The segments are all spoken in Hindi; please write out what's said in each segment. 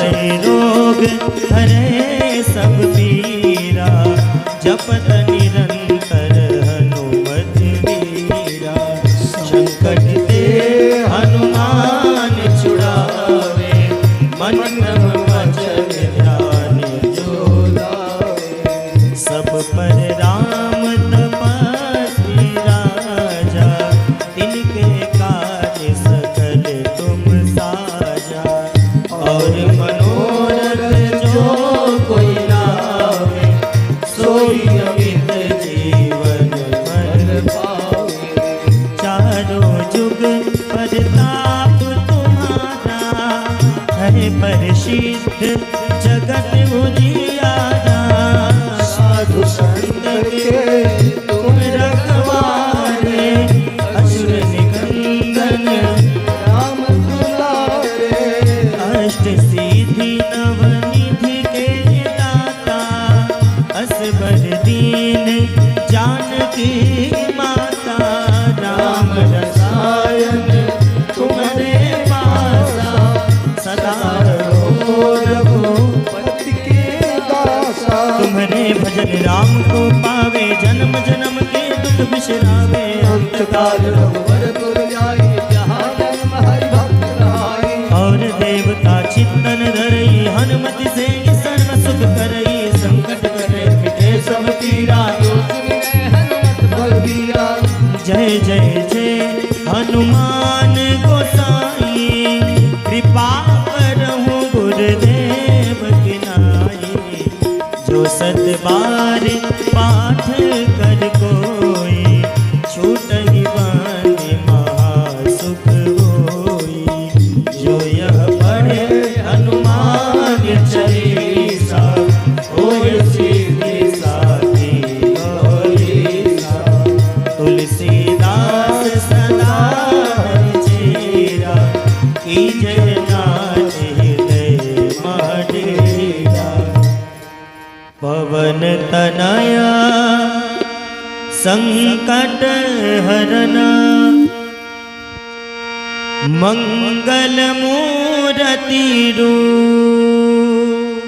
नासै रोग हरे सब पीरा, जपत निरंतर हनुमत वीरा। संकट ते हनुमान छुड़ावे, मन क्रम वचन ध्यान जो लावे। सब पर राम तपस्वी राजा, तिनके कार्य सकल तुम साजा। और मनोरथ जो कोई लावे, सोई अमित जीवन फल पावे। चारों जुग प्रताप तुम्हारा, है प्रसिद्ध जगत उजियारा। साधु संत के तुम रखवारे, असुर निकंदन राम दुलारे। अष्ट सिद्धि नवनिधि के दाता, असबर दीन जानकी माता। राम रसायन तुम्हारे पासा, सदा रहो रघुपति के दासा। तुम्हारे भजन राम को पावे, जन्म जन्म के दुख बिसरावे। अंत काल रघुवर पुर जाई, जहाँ जन्म हरि भक्त रहाई। और देवता चित्तन धरई, हनुमति से सर्व सुख करई। संकट करे मिटे सब पीरा, जो सुने हनुमत बलबीरा। जय जय जय हनुमान गोसाई, कृपा करहु गुरुदेव की नाई। जो सत बार पाठ कर कोई, छूटहि बंदी महासुख होई। जो यह पढ़े हनुमान चालीसा, होय सिद्धि साखी गौरीसा। तुलसीदास सदा हरिचेरा, कीजय नाथ हृदय मडेरा। पवन तनया संकट हरना, मंगल मूरति रूप।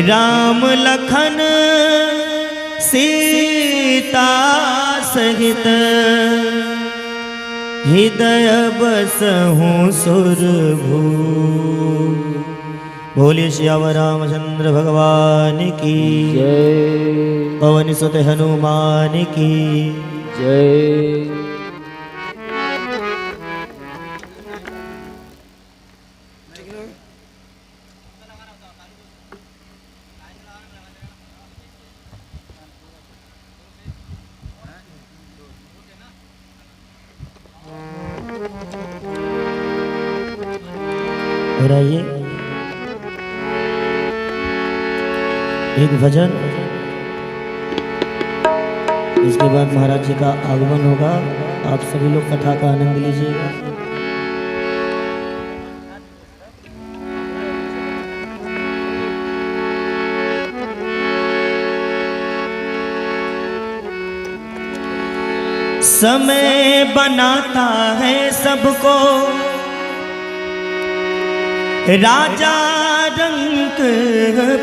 राम लखन सीता सहित, हृदय बसहु सुरभूप। बोलिए श्याम रामचंद्र भगवान की जय। पवन सुत हनुमान की जय। और आइए एक भजन, इसके बाद महाराज जी का आगमन होगा। आप सभी लोग कथा का आनंद लीजिएगा। समय बनाता है सबको, राजा रंक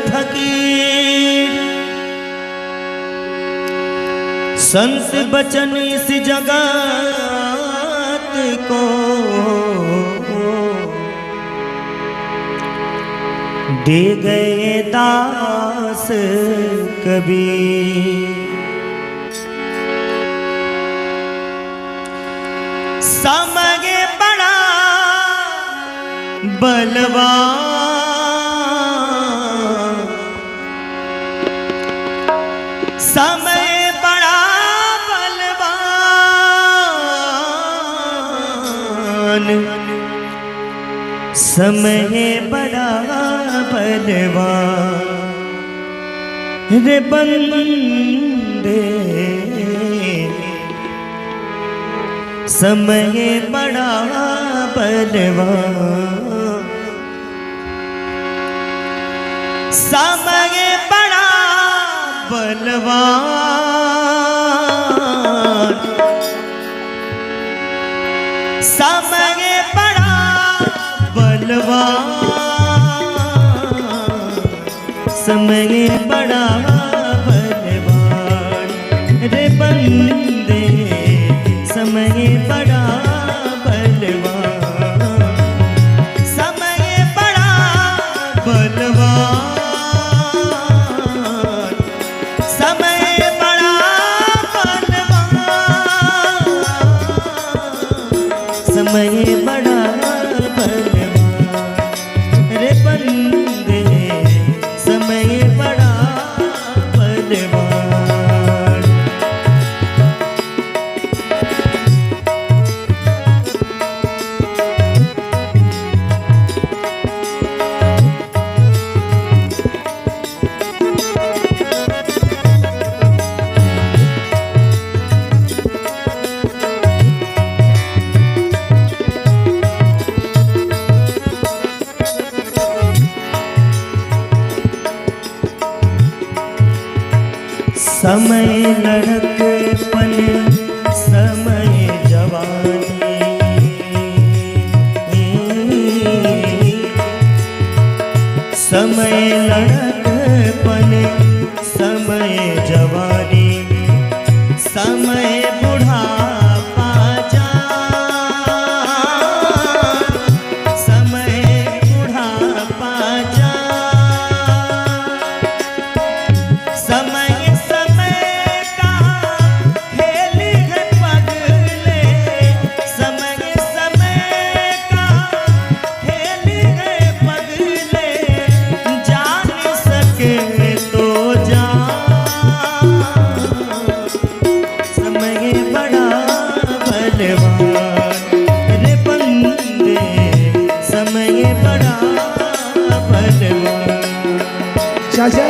फकीर। संत बचन इस जगत को, दे गए दास कबीर। समय बड़ा बलवान, समय बड़ा बलवान, समय बड़ा बलवान। रे बंदे समय बड़ा बलवान, समय बड़ा बलवान, समय बड़ा बलवान। समय बड़ा बलवान रे बंदे, समय बड़ा बलवान, समय बड़ा बलवान, समय बड़ा बलवान, समय बड़ा बलवान रे बंदे, समय बड़ा बलवान। समय लड़कपन, समय जवानी, समय लड़कपन, समय जवानी, समय बुढ़ापा जान, समय बुढ़ापा जान, समय रे बंदे, समय बड़ा बलवान। चाचा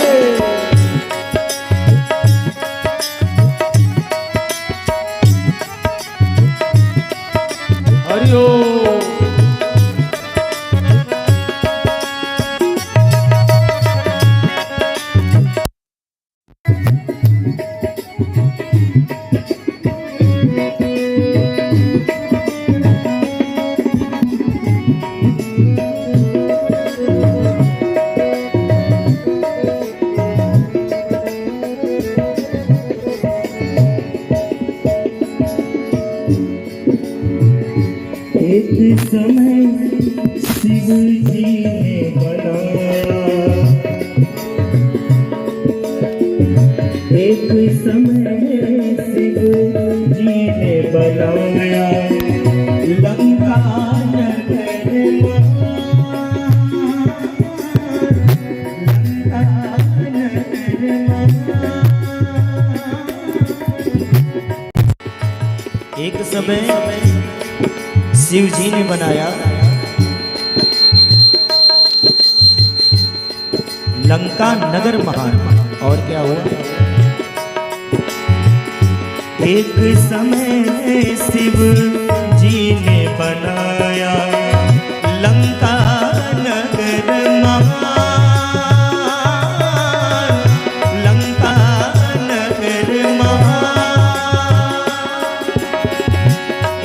हरिओ एक समय शिव जी ने बनाया, एक समय शिव जी ने बनाया लंका नगर एक समय शिव जी ने बनाया लंका नगर महान। और क्या हुआ? एक समय शिव जी ने बनाया लंका नगर महान, लंका नगर महान।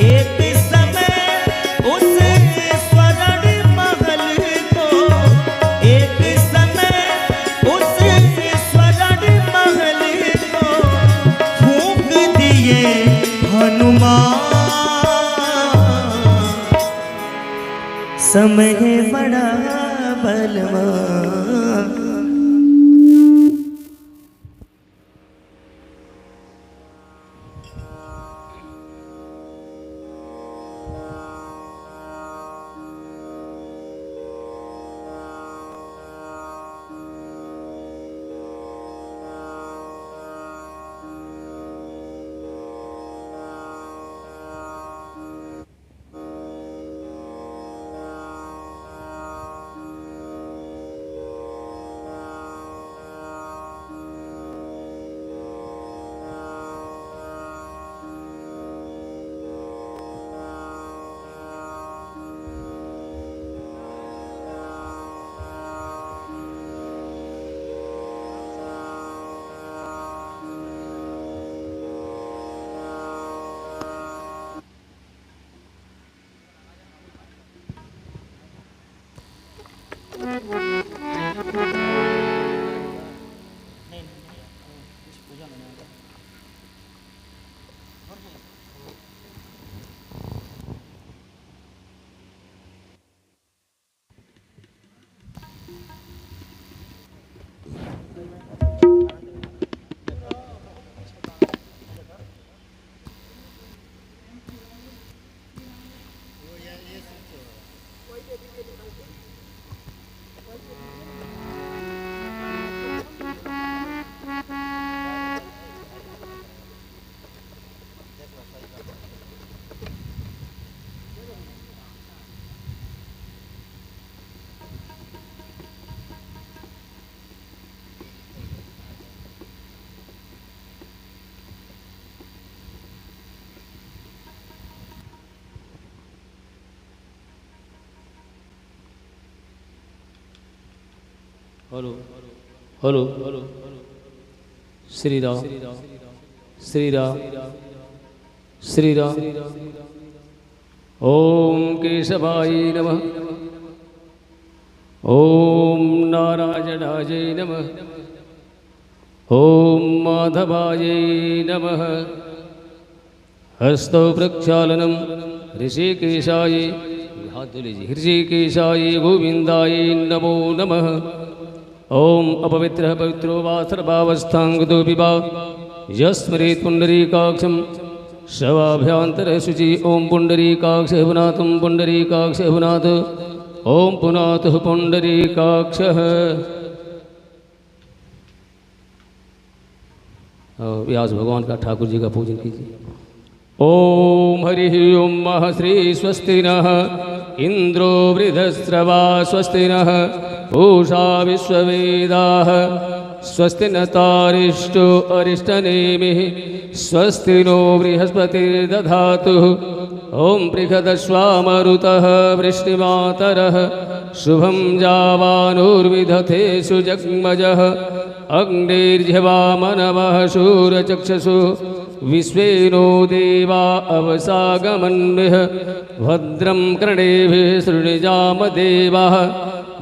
एक समय उस स्वर्ण महल को, एक समय उस स्वर्ण महल को फूंक दिए हनुमान। समय बड़ा बलवान। Hello hello Shri Ram Shri Ram Shri Ram. ओम केशवाय नमः। ओम नारायणाय नमः। ओम माधवाय नमः। हस्तौ प्रक्षालनम ऋषिकेशाय ऋषिकेशाय गोविंदाय नमो नमः। ओम अपवित्रः पवित्रो वा सर्वावस्थांगतो विवा यस्मरेत् पुण्डरीकाक्षं शवाभ्यन्तरे शुचि। ओम पुण्डरीकाक्ष पुनातं पुण्डरीकाक्ष पुनाथ। ओम पुनातः पुण्डरीकाक्षः। व्यास भगवान का ठाकुर जी का पूजन कीजिए। ओम हरि ओम महश्री स्वस्ति नः इंद्रो वृधस्रवा स्वस्ति नः पूषा विश्ववेदाः स्वस्ति न तारिष्टो अरिष्टनेमिः स्वस्ति नो बृहस्पतिर्दधातु। ओम बृहदश्वा मरुतः वृष्णिमातरः शुभं जावानुर्विदधते सुजग्मजः अग्निर्जवामनवः शूरचक्षुषु विश्वे नो देवा अवसागमन्विः भद्रं कर्णेभिः शृणुयामदेवाः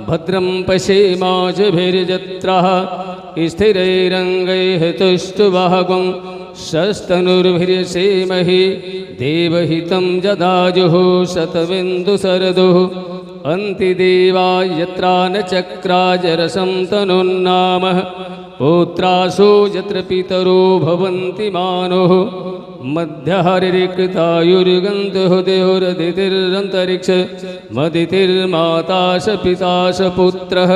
भद्रं पश्येमाशभिर्जत्राः स्थिरैरङ्गैः तुष्टुवाहगं शस्तनुर्भिर्यसेमहि देवहितं जदाजुः शतबिन्दुशरदुः अन्तिदेवा यत्रा न चक्राजरसं तनुन्नामः पुत्रासो यत्र पितरो भवन्ति मानुः मध्यहरिकृतायुर्गन्धुः देहोरदितिरन्तरिक्ष मदितिर्माता स पिता स पुत्रः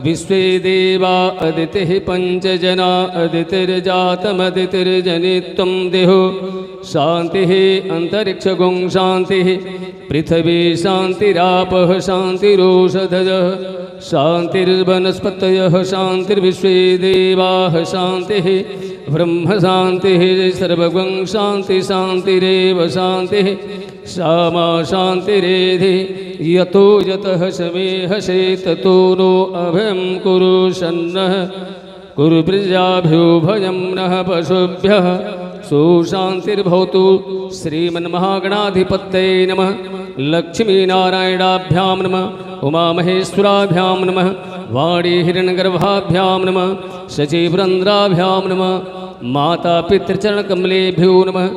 विश्वे देवा अदितिः पञ्चजना अदितिर्जातमदितिर्जनित्वं देहो शान्तिः अन्तरिक्षगुं शान्तिः पृथिवी शान्तिरापः शान्तिरोषधयः शान्तिर्वनस्पतयः शान्तिर्विश्वे देवाः शान्तिः ब्रह्म शान्तिः सर्वगं शान्ति शान्तिरेव शान्तिः श्यामा शान्तिरेधि यतो यतः समेहसे ततो नो अभयं कुरु सन्नः कुरु प्रजाभ्यो भयं नः पशुभ्यः सुशान्तिर्भवतु। श्रीमन्महागणाधिपतये नमः। लक्ष्मीनारायणाभ्यां नमः। उमामहेश्वराभ्यां नमः। वाणी हिरण्यगर्भाभ्यां नमः। शचीपुरन्द्राभ्यां नमः। माता पितृचरणकमलेभ्यो नमः।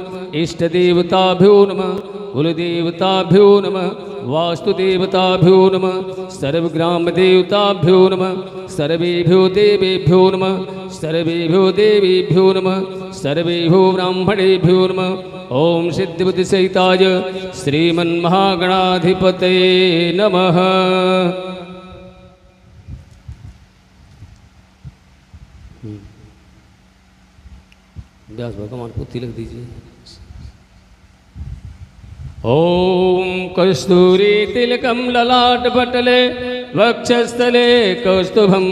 इष्टदेवताभ्यो नमः। कुलदेवताभ्यो नमः। वास्तुदेवताभ्यो नमः। सर्वग्रामदेवताभ्यो नमः। सर्वेभ्यो देवेभ्यो नमः। सर्वेभ्यो देवीभ्यो नमः। सर्वेभ्यो ब्राह्मणेभ्यो नमः। ओम सिद्धिबुद्धिसहिताय श्रीमन्महागणाधिपतये नमः। व्यास भगवान को तिलक दीजिए। ओम कस्तूरी तिलकम ललाटपटले वक्षस्थले कौस्तुभं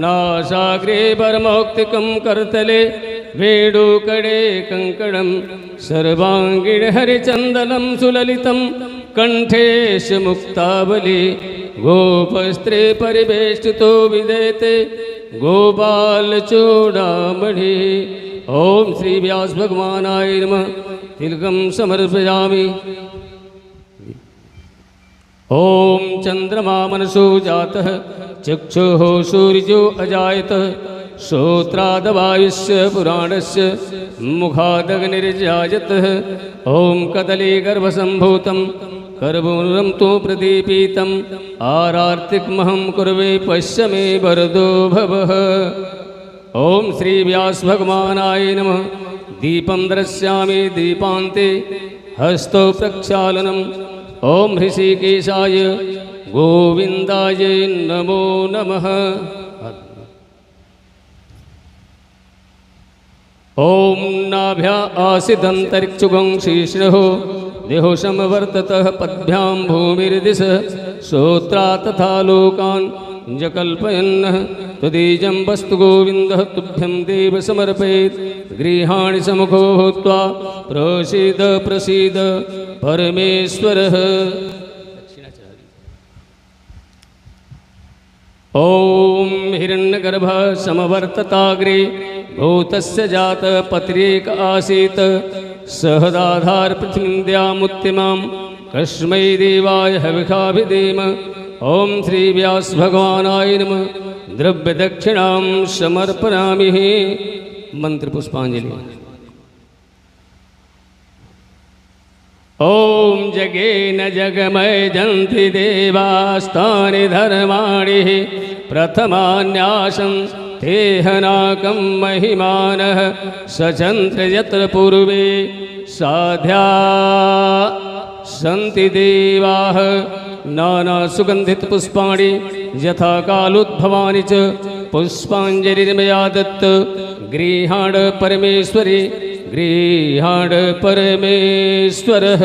नासाग्रे परमौक्तिकं करतले वेणुकणे कङ्कणं सर्वाङ्गिण हरिचन्दनं सुललितं कण्ठेश मुक्तावली गोपस्त्रे परिवेष्टितो विदेते गोपालचूडामणि। ओम श्री व्यास भगवानाय नमः। तिलकं समर्पयामि। ओम चंद्रमा मनसो जातः चक्षुः सूर्यो अजायतः श्रोत्रादवायुष्य पुराणस्य मुखादग्निर्जायतः। ओम कदली गर्भसम्भूतं कर्पूरं तु प्रदीपितम् आरार्तिकमहं कुर्वे पश्य मे वरदो भवः। ओम श्री व्यास भगवानाय नमः। दीपं दर्शयामि दीपान्ते हस्तौ प्रक्षालनम्। ओम ऋषिकेशाय गोविंदाय नमो नमः। ओम नाभ्या आसिदन्तरिक्षुगं शीर्ष्णो देहो समवर्ततः पद्भ्यां भूमिर्दिशः श्रोत्रा तथा लोकान् जकल्पयन्नः तदीजं वस्तु गोविन्दः तुभ्यं देव समर्पयेत्। गृहाणि सम्मुखो भूत्वा प्रसीद प्रसीद परमेश्वरः। ॐ हिरण्यगर्भ समवर्तताग्रे भूतस्य जात पत्रेक आसीत् सहदाधार पृथ्वीन्द्यामुत्तिमां कस्मै देवाय हविषाभिधेम। ॐ श्री व्यास भगवानाय नमः। द्रव्य दक्षिणां समर्पयामि। मंत्र पुष्पांजलि। ॐ जगेन जगमय जन्ति देवास्तानि धर्माणि प्रथमान्यासं तेहनाकं महिमानः सचन्द्र यत्र पूर्वे साध्या सन्ति देवाः नानासुगन्धितपुष्पाणि यथा कालोद्भवानि च पुष्पाञ्जलिर्मया दत्त गृहाण परमेश्वरी गृहाण परमेश्वरः।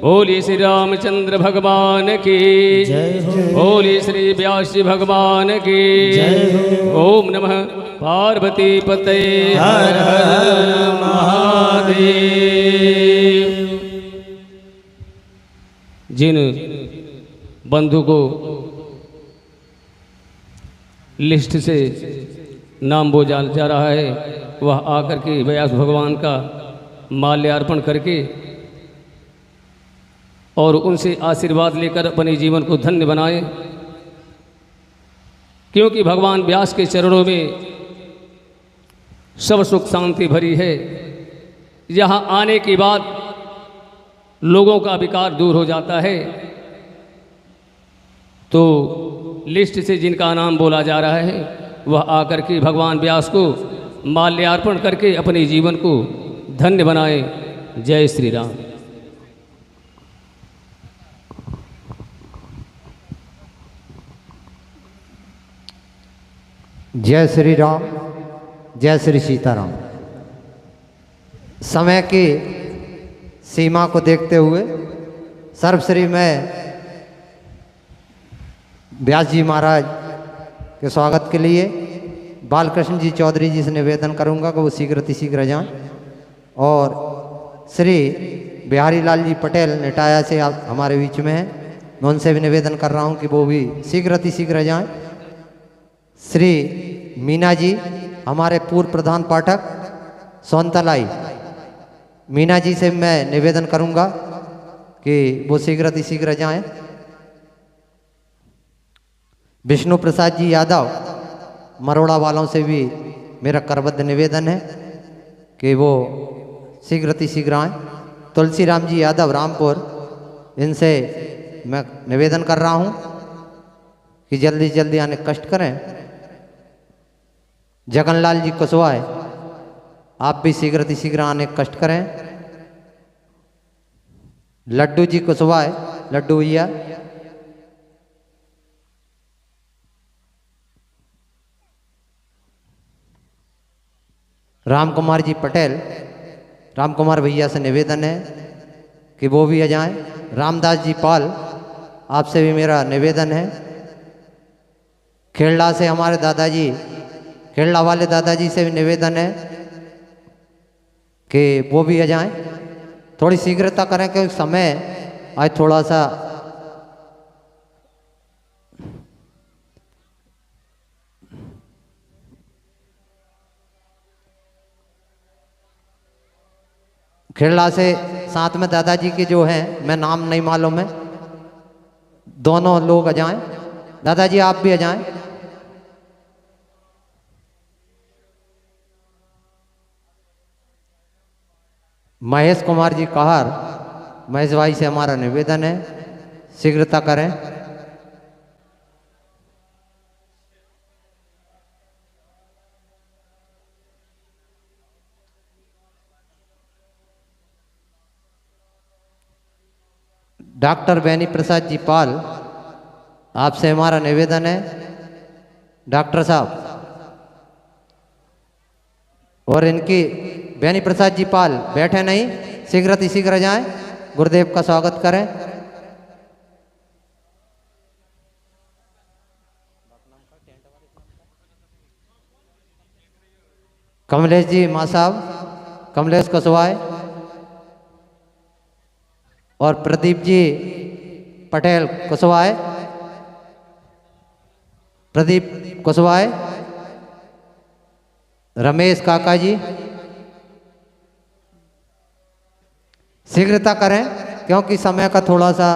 बोली श्री रामचंद्र भगवान की जय हो। बोली श्री व्यास जी भगवान की जय हो। ओम नमः पार्वती पतये हर हर महादेव। जिन बंधु को लिस्ट से नाम बोला जा रहा है वह आकर के व्यास भगवान का माल्यार्पण करके और उनसे आशीर्वाद लेकर अपने जीवन को धन्य बनाएं, क्योंकि भगवान व्यास के चरणों में सब सुख शांति भरी है। यहाँ आने के बाद लोगों का विकार दूर हो जाता है। तो लिस्ट से जिनका नाम बोला जा रहा है वह आकर के भगवान व्यास को माल्यार्पण करके अपने जीवन को धन्य बनाए। जय श्री राम। जय श्री राम, जय श्री सीताराम। समय की सीमा को देखते हुए सर्वश्री मैं व्यास जी महाराज के स्वागत के लिए बालकृष्ण जी चौधरी जी से निवेदन करूंगा कि वो शीघ्र अतिशीघ्र जाएं, और श्री बिहारी लाल जी पटेल नेटाया से आप हमारे बीच में हैं, मैं उनसे भी निवेदन कर रहा हूं कि वो भी शीघ्र अतिशीघ्र जाएं। श्री मीना जी हमारे पूर्व प्रधान पाठक सोनतलाई, मीना जी से मैं निवेदन करूंगा कि वो शीघ्र अतिशीघ्र जाएं। विष्णु प्रसाद जी यादव मरोड़ा वालों से भी मेरा करबद्ध निवेदन है कि वो शीघ्र अतिशीघ्र आएँ। तुलसी राम जी यादव रामपुर, इनसे मैं निवेदन कर रहा हूँ कि जल्दी जल्दी आने कष्ट करें। जगनलाल जी कुशवाहा, आप भी शीघ्र अतिशीघ्र आने कष्ट करें। लड्डू जी कुशवाहा, लड्डू भैया, राम कुमार जी पटेल, राम कुमार भैया से निवेदन है कि वो भी आ जाएं। रामदास जी पाल, आपसे भी मेरा निवेदन है। खेड़ला से हमारे दादाजी, खेड़ला वाले दादाजी से भी निवेदन है कि वो भी आ जाएं। थोड़ी शीघ्रता करें क्योंकि समय आज थोड़ा सा खेड़ला से साथ में दादाजी के जो हैं, मैं नाम नहीं मालूम है, दोनों लोग आ जाएं। दादाजी आप भी आ जाएं। महेश कुमार जी कहार, महेश भाई से हमारा निवेदन है शीघ्रता करें। डॉक्टर बैनी प्रसाद जी पाल, आपसे हमारा निवेदन है डॉक्टर साहब, और इनकी बैनी प्रसाद जी पाल बैठे नहीं, शीघ्र शीघ्र जाएं, गुरुदेव का स्वागत करें। कमलेश जी माँ साहब, कमलेश कुशवाहा और प्रदीप जी पटेल कुशवाहा, प्रदीप कुशवाहा, रमेश काका जी शीघ्रता करें क्योंकि समय का थोड़ा सा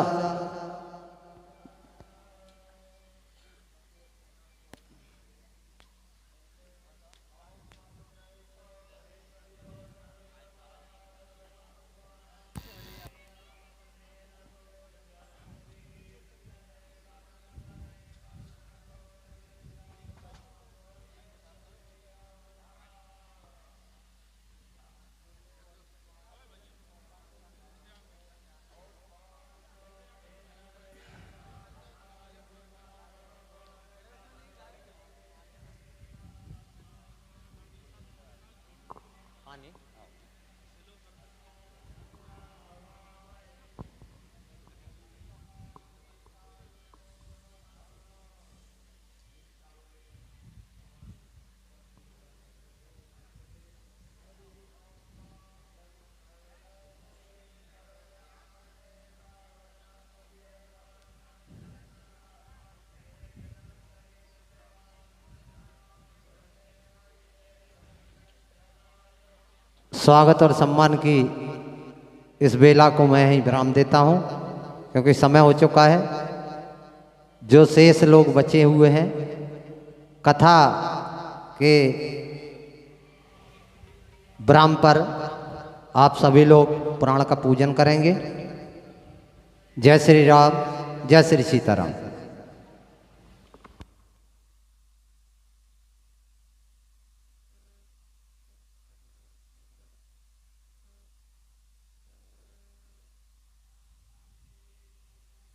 स्वागत और सम्मान की इस बेला को मैं ही विराम देता हूं क्योंकि समय हो चुका है। जो शेष लोग बचे हुए हैं कथा के विराम पर आप सभी लोग पुराण का पूजन करेंगे। जय श्री राम, जय श्री सीताराम।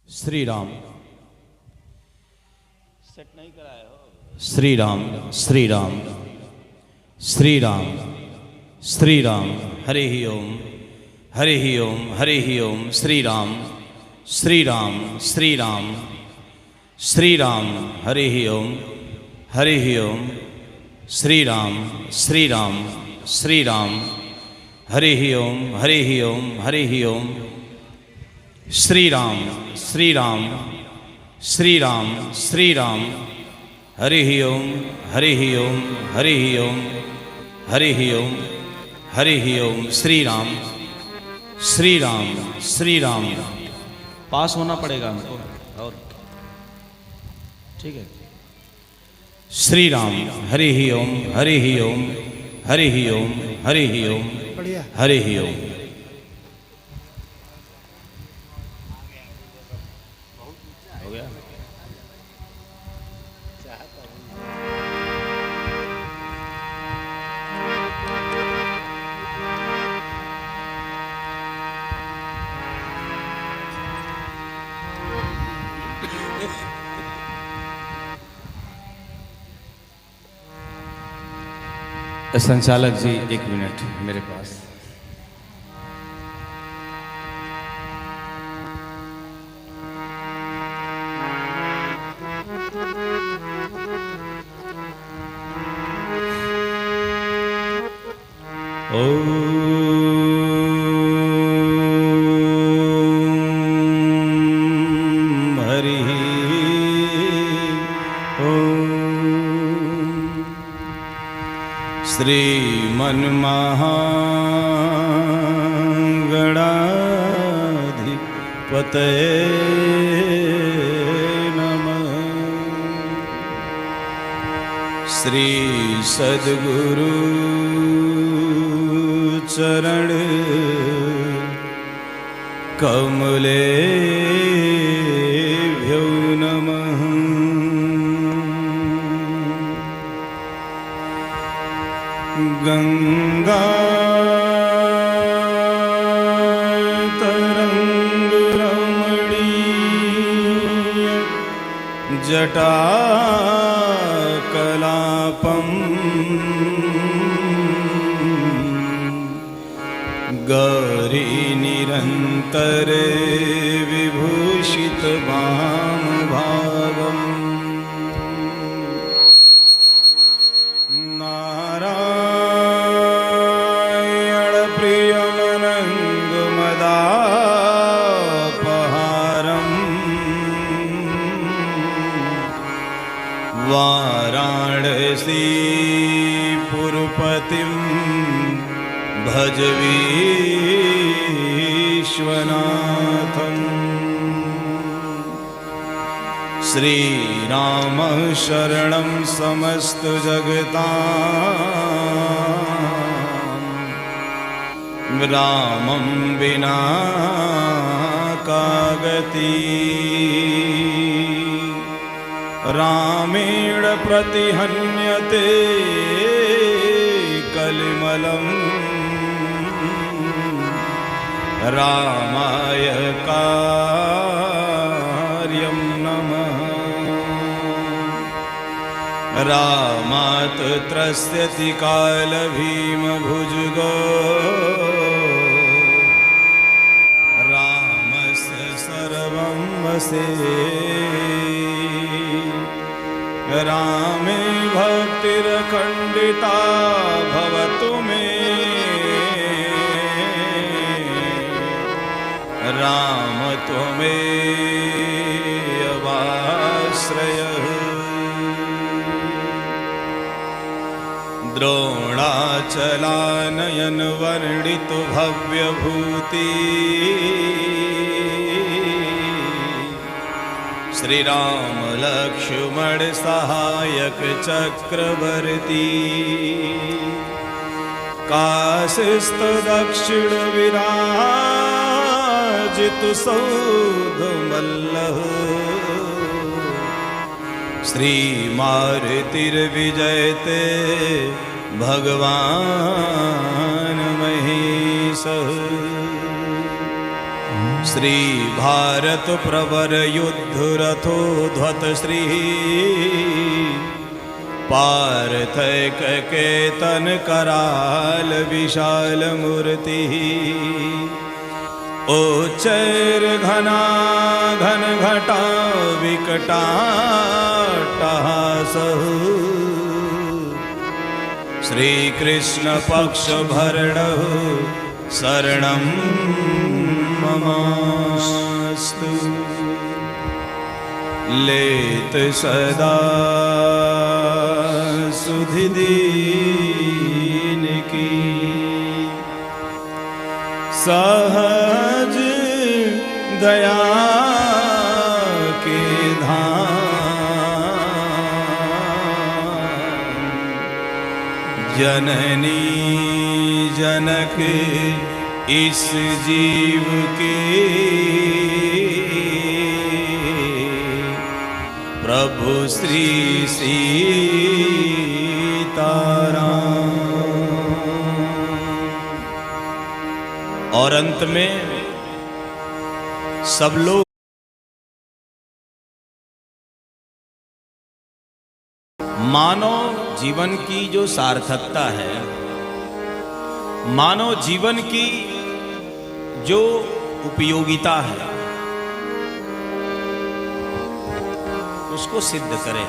श्री राम। सेट नहीं कराया हो। श्री राम, श्री राम, श्री राम, श्री राम। हरे ही ओम, हरे ही ओम, हरे ही ओम। श्री राम, श्री राम, श्री राम, श्री राम। हरे ही ओम, हरे ही ओम। श्री राम, श्री राम, श्री राम। हरे ही ओम, हरे ही ओम, हरे ही ओम। श्री राम, श्री राम, श्री राम, श्री राम। हरे ही ओम, हरे ही ओम, हरे ही ओम, हरे ही ओम, हरे ही ओम। श्री राम, श्री राम, श्री राम। पास होना पड़ेगा हमको और ठीक है। श्री राम, हरे ही ओम, हरे ही ओम, हरे ही ओम, हरे ही ओम, हरे ही ओम। संचालक जी 1 मिनट मेरे पास। श्रीमन्महागणाधिपतये नमः। श्री सद्गुरु चरण कमलेभ्यो नमः। गंगा तरंग रमणीय जटा कलापम गौरी निरंतर विभूषित वाम भागम नारायण प्रियमनंग मदापहारम वाराणसी पुरपतिं भज विश्वनाथम्। श्रीराम शरणं समस्त जगतां रामं विना का गति। रामेण प्रतिहन्यते कलिमलम् रामाय कार्यं नमः। रामात् त्रस्यति कालभीमभुजगो रामस्य सर्वं वसे। रामे भक्तिरखण्डिता भवतु मे। राम त्वमेवाश्रयः। द्रोणाचलानयन वर्णितु भव्यभूति। श्री राम लक्ष्मण सहायक चक्रवर्ती। काशिस्थ दक्षिण विराजितु सौधमल्लः। श्री मारुतिर्विजयते भगवान महेशः। श्री भारत प्रवर युद्ध रथो ध्वत श्री पार्थक केतन कराल विशाल मूर्ति। ओचैर घना घन घटा विकटाट्टहासः। श्री कृष्ण पक्ष भरणः शरणं ममास्तु। लेत सदा सुधि दीन की। सहज दया के धाम। जननी जनक इस जीव के। प्रभु श्री सीताराम। और अंत में सब लोग मानव जीवन की जो सार्थकता है, मानव जीवन की जो उपयोगिता है, उसको सिद्ध करें।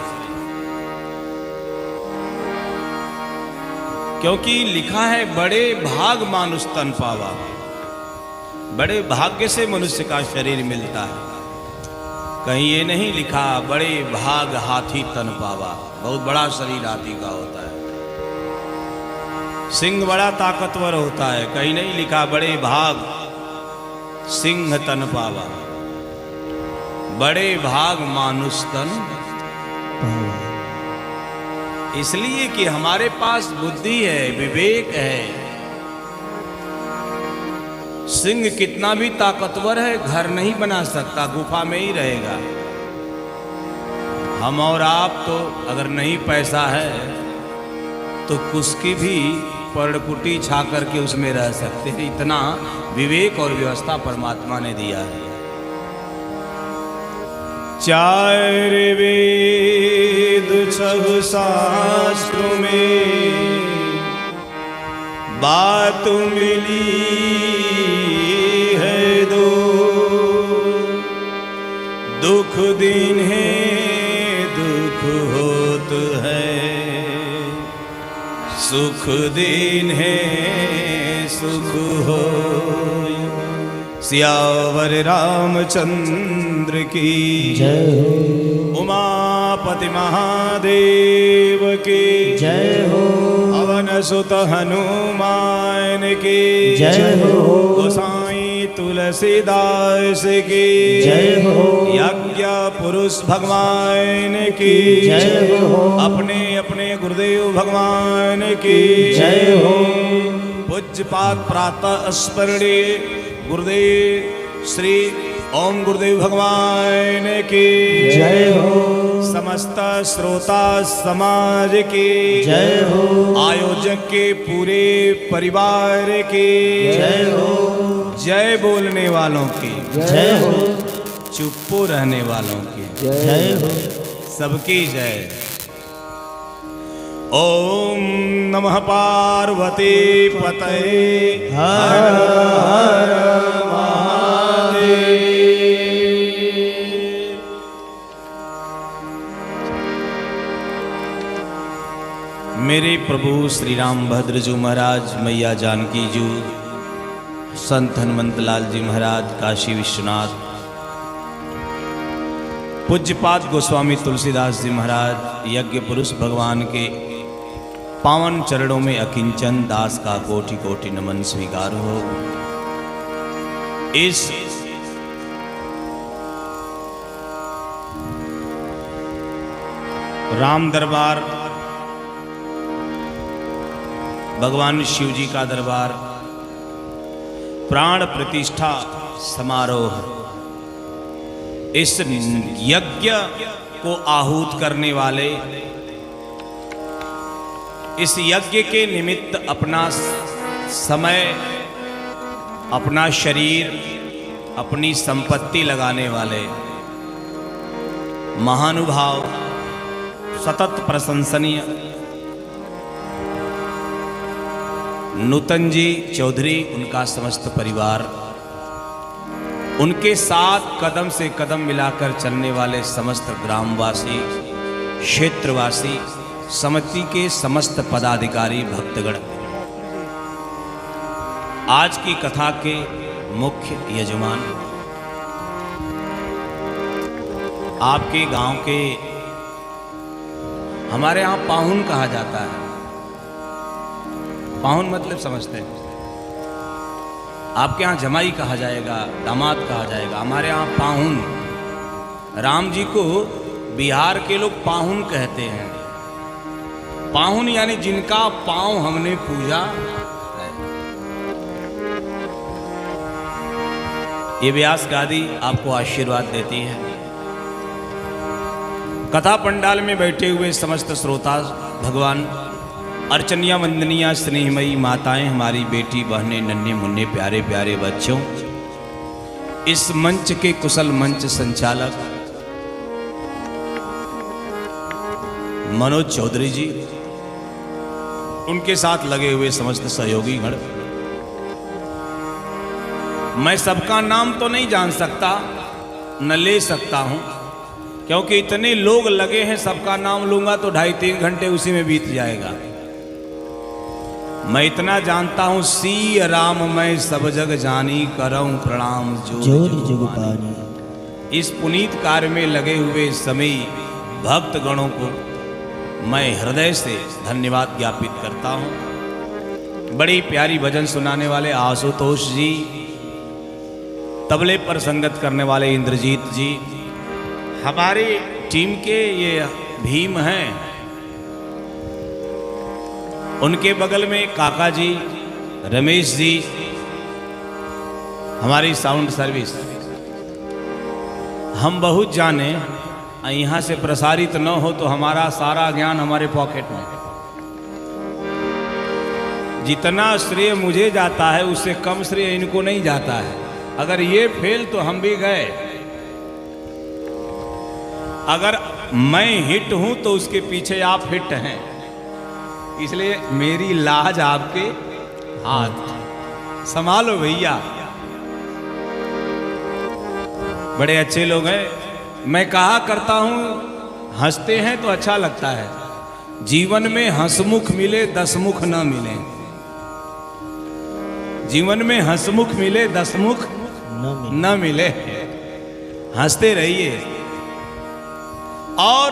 क्योंकि लिखा है बड़े भाग मानुष तन पावा। बड़े भाग्य से मनुष्य का शरीर मिलता है। कहीं ये नहीं लिखा बड़े भाग हाथी तन पावा। बहुत बड़ा शरीर हाथी का होता है। सिंह बड़ा ताकतवर होता है। कहीं नहीं लिखा बड़े भाग सिंह तन पावा। बड़े भाग मानुष तन। इसलिए कि हमारे पास बुद्धि है, विवेक है। सिंह कितना भी ताकतवर है, घर नहीं बना सकता, गुफा में ही रहेगा। हम और आप तो अगर नहीं पैसा है तो कुछ भी पर्णकुटी छा करके उसमें रह सकते हैं। इतना विवेक और व्यवस्था परमात्मा ने दिया है। चार वेद छह शास्त्र में बात मिली है दो। दुख दिन है दुख होत है, सुख दिन है सुख हो। सियावर रामचंद्र की जय हो। उमा उमापति महादेव की जय हो। पवन सुत हनुमान की जय हो। गोसाई तुलसीदास की जय हो। यज्ञ पुरुष भगवान की जय हो। अपने अपने गुरुदेव भगवान की जय हो। पूज्यपाद प्रातः स्मरणीय गुरुदेव श्री ओम गुरुदेव भगवान की जय हो। समस्त श्रोता समाज की जय हो। आयोजक के पूरे परिवार की जय हो। जय बोलने वालों की जय हो। चुप्पो रहने वालों की जय हो। सबकी जय। ओम नमः पार्वती पतये हर हर महादेव। मेरे प्रभु श्री रामभद्र जी महाराज, मैया जानकी जी, संत हनुमंतलाल जी महाराज, काशी विश्वनाथ, पूज्यपाद गोस्वामी तुलसीदास जी महाराज, यज्ञ पुरुष भगवान के पावन चरणों में अकिंचन दास का कोटि कोटि नमन स्वीकार हो। इस राम दरबार, भगवान शिव जी का दरबार, प्राण प्रतिष्ठा समारोह, इस यज्ञ को आहूत करने वाले, इस यज्ञ के निमित्त अपना समय, अपना शरीर, अपनी संपत्ति लगाने वाले महानुभाव, सतत प्रशंसनीय नूतन जी चौधरी, उनका समस्त परिवार, उनके साथ कदम से कदम मिलाकर चलने वाले समस्त ग्रामवासी, क्षेत्रवासी, समिति के समस्त पदाधिकारी, भक्तगण, आज की कथा के मुख्य यजमान, आपके गांव के, हमारे यहाँ पाहुन कहा जाता है। पाहुन मतलब समझते हैं? आपके यहाँ जमाई कहा जाएगा, दामाद कहा जाएगा, हमारे यहाँ पाहुन। राम जी को बिहार के लोग पाहुन कहते हैं। पाहुन यानी जिनका पांव हमने पूजा है। ये व्यास गादी आपको आशीर्वाद देती है। कथा पंडाल में बैठे हुए समस्त श्रोता भगवान, अर्चनिया वंदनिया स्नेहमयी माताएं, हमारी बेटी बहनें, नन्हे मुन्ने प्यारे प्यारे बच्चों, इस मंच के कुशल मंच संचालक मनोज चौधरी जी, उनके साथ लगे हुए समस्त सहयोगी गण, मैं सबका नाम तो नहीं जान सकता, न ले सकता हूं, क्योंकि इतने लोग लगे हैं। सबका नाम लूंगा तो 2.5-3 घंटे उसी में बीत जाएगा। मैं इतना जानता हूं, सी राम मैं सब जग जानी, करऊं प्रणाम जोर जुग पानी। इस पुनीत कार्य में लगे हुए सभी भक्त गणों को मैं हृदय से धन्यवाद ज्ञापित करता हूं। बड़ी प्यारी भजन सुनाने वाले आशुतोष जी, तबले पर संगत करने वाले इंद्रजीत जी, हमारी टीम के ये भीम हैं, उनके बगल में काका जी, रमेश जी, हमारी साउंड सर्विस। हम बहुत जाने, यहाँ से प्रसारित न हो तो हमारा सारा ज्ञान हमारे पॉकेट में। जितना श्रेय मुझे जाता है उससे कम श्रेय इनको नहीं जाता है। अगर ये फेल तो हम भी गए। अगर मैं हिट हूं तो उसके पीछे आप हिट हैं, इसलिए मेरी लाज आपके हाथ। संभालो भैया। बड़े अच्छे लोग हैं। मैं कहा करता हूं, हंसते हैं तो अच्छा लगता है। जीवन में हंसमुख मिले 10 मुख न मिले। जीवन में हंसमुख मिले 10 मुख न मिले। हंसते रहिए। और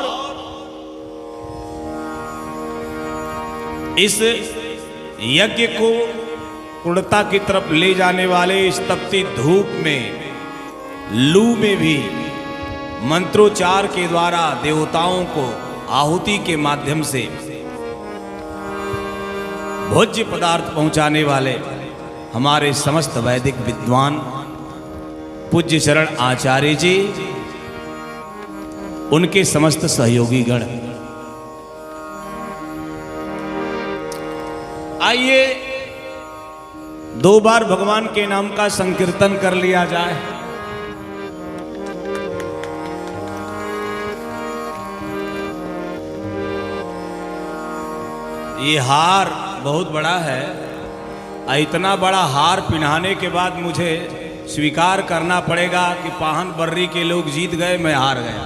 इस यज्ञ को पूर्णता की तरफ ले जाने वाले इस तपती धूप में, लू में भी मंत्रोच्चार के द्वारा देवताओं को आहुति के माध्यम से भोज्य पदार्थ पहुंचाने वाले हमारे समस्त वैदिक विद्वान पूज्य शरण आचार्य जी, उनके समस्त सहयोगी गण, आइए 2 बार भगवान के नाम का संकीर्तन कर लिया जाए। ये हार बहुत बड़ा है, इतना बड़ा हार पहनाने के बाद मुझे स्वीकार करना पड़ेगा कि पाहन बर्री के लोग जीत गए, मैं हार गया।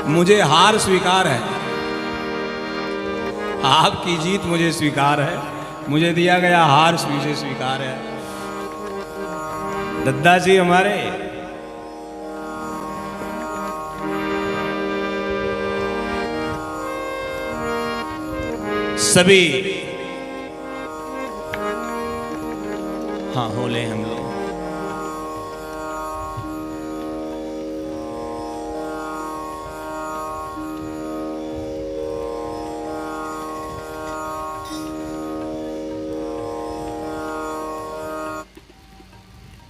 मुझे हार स्वीकार है, आपकी जीत मुझे स्वीकार है, मुझे दिया गया हार मुझे स्वीकार है। दद्दा जी हमारे सभी, हाँ होले हम लोग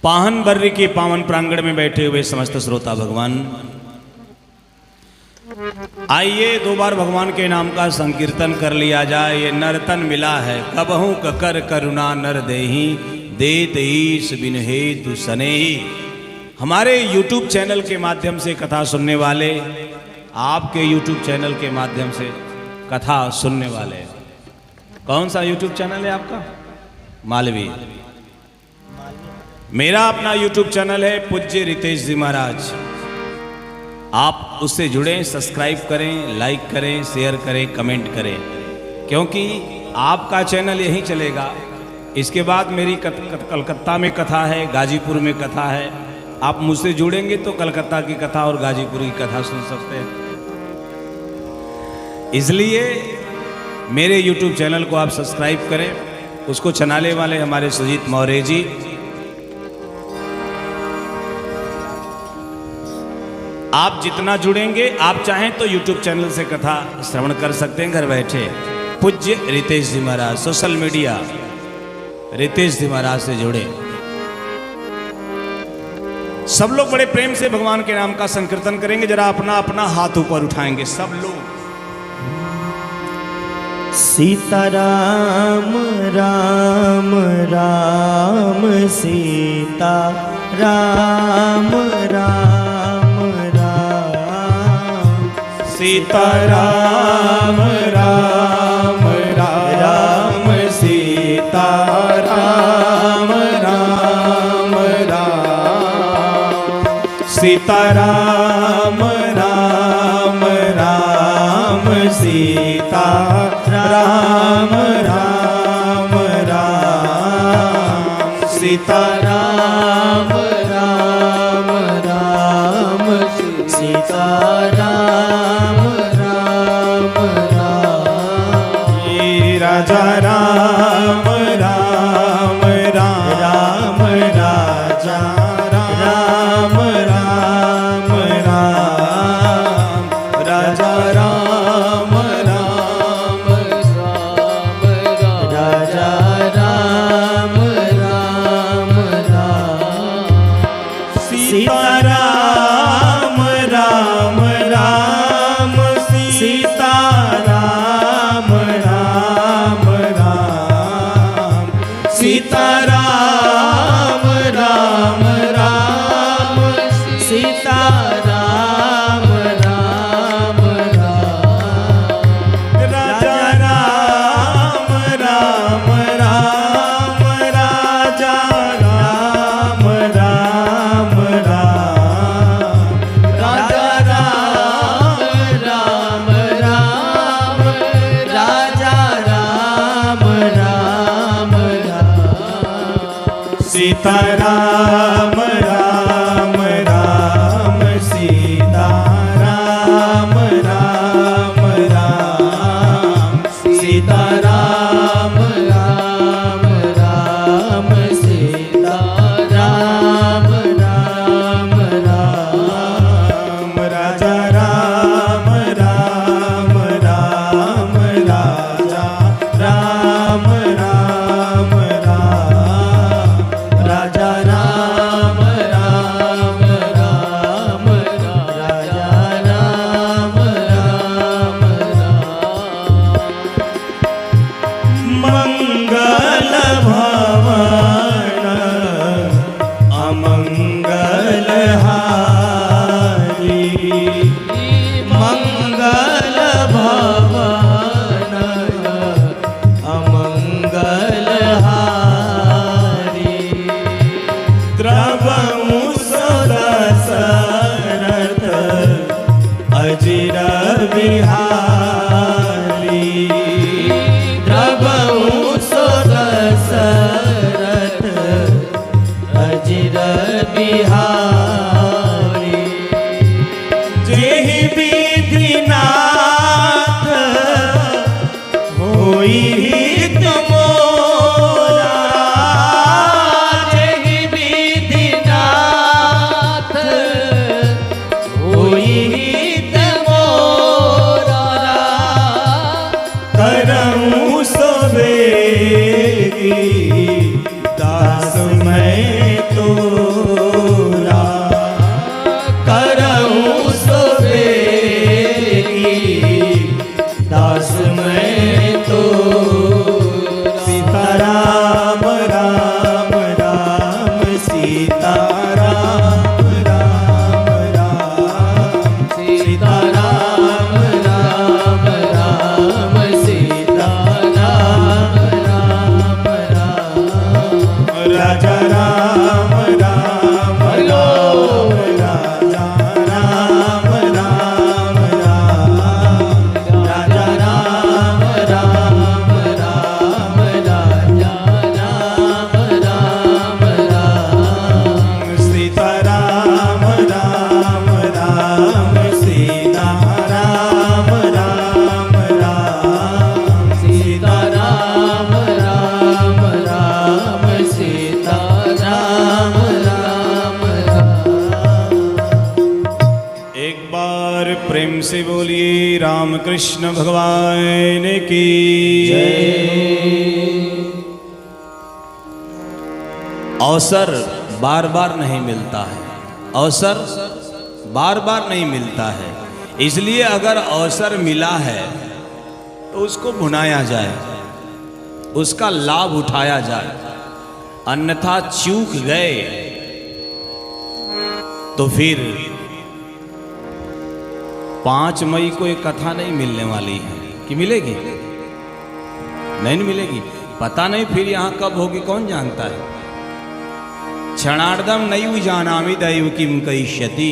पाहन बर्री के पावन प्रांगण में बैठे हुए समस्त श्रोता भगवान, आइए 2 बार भगवान के नाम का संकीर्तन कर लिया जाए। ये नर्तन मिला है, कबहू ककर करुणा नर देही, देत ईश बिन हेतु सनेही। हमारे YouTube चैनल के माध्यम से कथा सुनने वाले, आपके YouTube चैनल के माध्यम से कथा सुनने वाले, कौन सा YouTube चैनल है आपका? मालवी। मेरा अपना YouTube चैनल है पूज्य रितेश जी महाराज, आप उससे जुड़ें, सब्सक्राइब करें, लाइक करें, शेयर करें, कमेंट करें, क्योंकि आपका चैनल यहीं चलेगा। इसके बाद मेरी कलकत्ता में कथा है, गाजीपुर में कथा है, आप मुझसे जुड़ेंगे तो कलकत्ता की कथा और गाजीपुर की कथा सुन सकते हैं। इसलिए मेरे YouTube चैनल को आप सब्सक्राइब करें। उसको चलाने वाले हमारे सुजीत मौर्य जी, आप जितना जुड़ेंगे, आप चाहें तो YouTube चैनल से कथा श्रवण कर सकते हैं घर बैठे। पूज्य रितेश जी महाराज, सोशल मीडिया रितेश जी महाराज से जुड़े। सब लोग बड़े प्रेम से भगवान के नाम का संकीर्तन करेंगे। जरा अपना अपना हाथ ऊपर उठाएंगे सब लोग। सीताराम राम राम सीता राम राम राम, सीताराम राम राम सीता राम राम राम, सीताराम राम राम सीता राम राम राम, सीताराम राम राम सीता राम राम राम, राजा राम राम राम राजा राम राम राम, राजा राम राम राजा राम राम राम, सीताराम राम राम सीताराम राम राम, सीताराम राम राम सीताराम राम राम, राजा राम राम राम राजा राम राम राम, राजा राम राम राम राजा राम राम राम, सीताराम राम राम सीताराम राम राम, सीता मंगल भवन अमंगल हारी द्रवमु सरथ अजिर बिहारी द्रवमु सरथ अजिर बिहारी जेहि विधिनाथ होई हित मोरा जेहि विधिनाथ होई हित मोरा करऊं सवेगी दास मैं तोरा करऊं सवेगी दास मैं तो सीताराम राम राम सीताराम राम राम सीताराम राम राम सीताराम राम राम राजा राम राम राम राजा राम राम राम राजा राम राम राम राजा राम राम राम सीताराम राम राम सीताराम राम राम सीताराम राम राम सीताराम राम राम। एक बार प्रेम से बोलिए रामकृष्ण भगवान की अवसर बार बार नहीं मिलता है, अवसर बार बार नहीं मिलता है, इसलिए अगर अवसर मिला है तो उसको भुनाया जाए, उसका लाभ उठाया जाए, अन्यथा चूक गए तो फिर 5 मई को एक कथा नहीं मिलने वाली है कि मिलेगी, नहीं मिलेगी, पता नहीं फिर यहां कब होगी कौन जानता है। क्षणार्धम नैव जानामि दैव किम करिष्यति,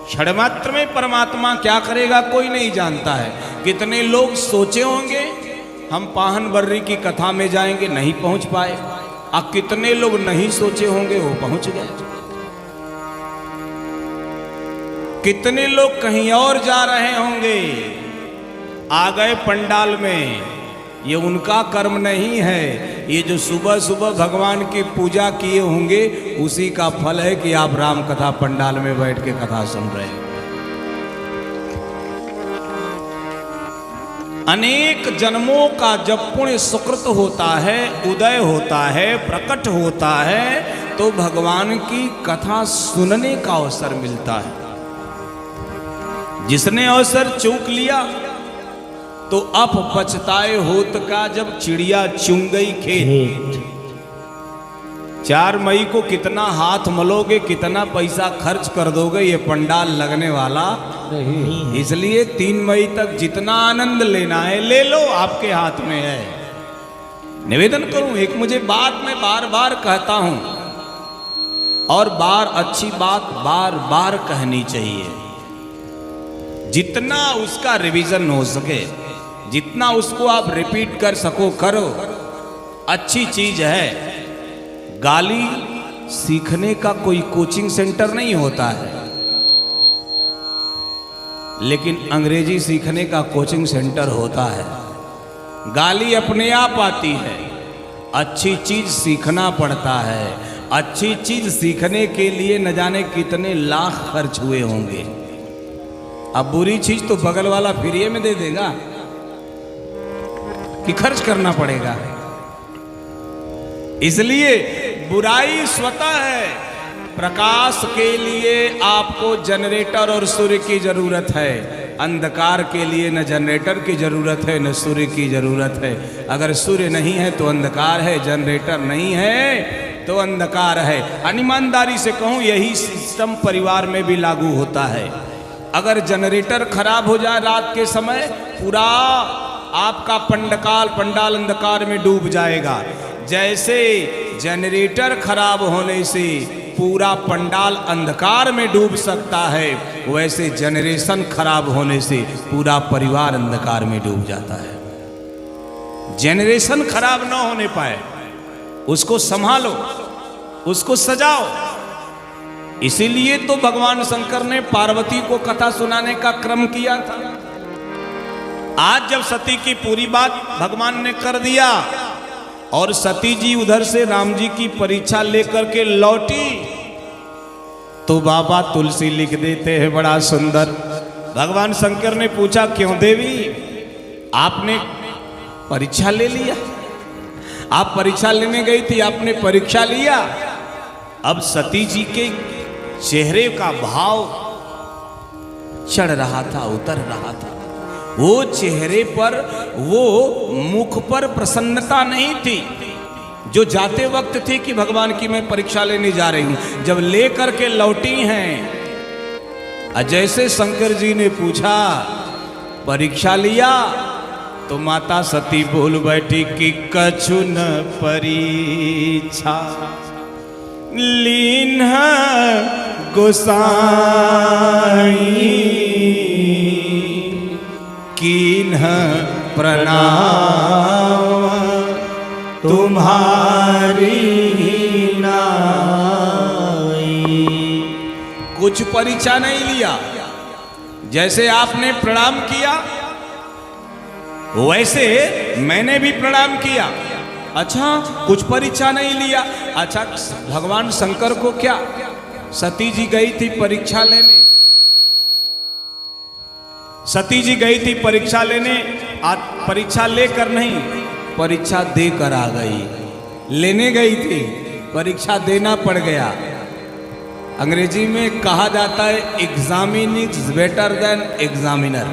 क्षणमात्र में परमात्मा क्या करेगा कोई नहीं जानता है। कितने लोग सोचे होंगे हम पाहन बर्री की कथा में जाएंगे, नहीं पहुंच पाए, और कितने लोग नहीं सोचे होंगे वो पहुंच गए। कितने लोग कहीं और जा रहे होंगे, आ गए पंडाल में, ये उनका कर्म नहीं है, ये जो सुबह सुबह भगवान की पूजा किए होंगे उसी का फल है कि आप राम कथा पंडाल में बैठ के कथा सुन रहे हैं। अनेक जन्मों का जब पुण्य सुकृत होता है, उदय होता है, प्रकट होता है, तो भगवान की कथा सुनने का अवसर मिलता है। जिसने अवसर चूक लिया तो अप पछताए होत का जब चिड़िया चुंग गई खेत। 4 मई को कितना हाथ मलोगे, कितना पैसा खर्च कर दोगे, ये पंडाल लगने वाला नहीं, इसलिए 3 मई तक जितना आनंद लेना है ले लो, आपके हाथ में है। निवेदन करूं, एक मुझे बात मैं बार बार कहता हूं और अच्छी बात बार बार कहनी चाहिए। जितना उसका रिवीजन हो सके, जितना उसको आप रिपीट कर सको करो, अच्छी चीज है। गाली सीखने का कोई कोचिंग सेंटर नहीं होता है, लेकिन अंग्रेजी सीखने का कोचिंग सेंटर होता है। गाली अपने आप आती है, अच्छी चीज सीखना पड़ता है। अच्छी चीज सीखने के लिए न जाने कितने लाख खर्च हुए होंगे। अब बुरी चीज तो बगल वाला फ्री में दे देगा कि खर्च करना पड़ेगा। इसलिए बुराई स्वतः है। प्रकाश के लिए आपको जनरेटर और सूर्य की जरूरत है, अंधकार के लिए न जनरेटर की जरूरत है न सूर्य की जरूरत है। अगर सूर्य नहीं है तो अंधकार है, जनरेटर नहीं है तो अंधकार है। ईमानदारी से कहूं, यही सिस्टम परिवार में भी लागू होता है। अगर जनरेटर खराब हो जाए रात के समय, पूरा आपका पंडाल अंधकार में डूब जाएगा। जैसे जनरेटर खराब होने से पूरा पंडाल अंधकार में डूब सकता है, वैसे जनरेशन खराब होने से पूरा परिवार अंधकार में डूब जाता है। जनरेशन खराब ना होने पाए, उसको संभालो, उसको सजाओ। इसीलिए तो भगवान शंकर ने पार्वती को कथा सुनाने का क्रम किया था। आज जब सती की पूरी बात भगवान ने कर दिया और सती जी उधर से राम जी की परीक्षा लेकर के लौटी, तो बाबा तुलसी लिख देते हैं बड़ा सुंदर। भगवान शंकर ने पूछा, क्यों देवी, आपने परीक्षा ले लिया? आप परीक्षा लेने गई थी, आपने परीक्षा लिया। अब सती जी के चेहरे का भाव चढ़ रहा था, उतर रहा था। वो चेहरे पर, वो मुख पर प्रसन्नता नहीं थी जो जाते वक्त थी कि भगवान की मैं परीक्षा लेने जा रही हूं। जब ले करके लौटी हैं, जैसे शंकर जी ने पूछा परीक्षा लिया, तो माता सती बोल बैठी कि कछु न परीक्षा लीन गोसाई कीन्ह प्रणाम तुम्हारी नाई। कुछ परीक्षा नहीं लिया, जैसे आपने प्रणाम किया वैसे मैंने भी प्रणाम किया। अच्छा, कुछ परीक्षा नहीं लिया। अच्छा, भगवान शंकर को क्या, सती जी गई थी परीक्षा लेने, सती जी गई थी परीक्षा लेने, परीक्षा लेकर नहीं, परीक्षा देकर आ गई। लेने गई थी, परीक्षा देना पड़ गया। अंग्रेजी में कहा जाता है examine is better than examiner.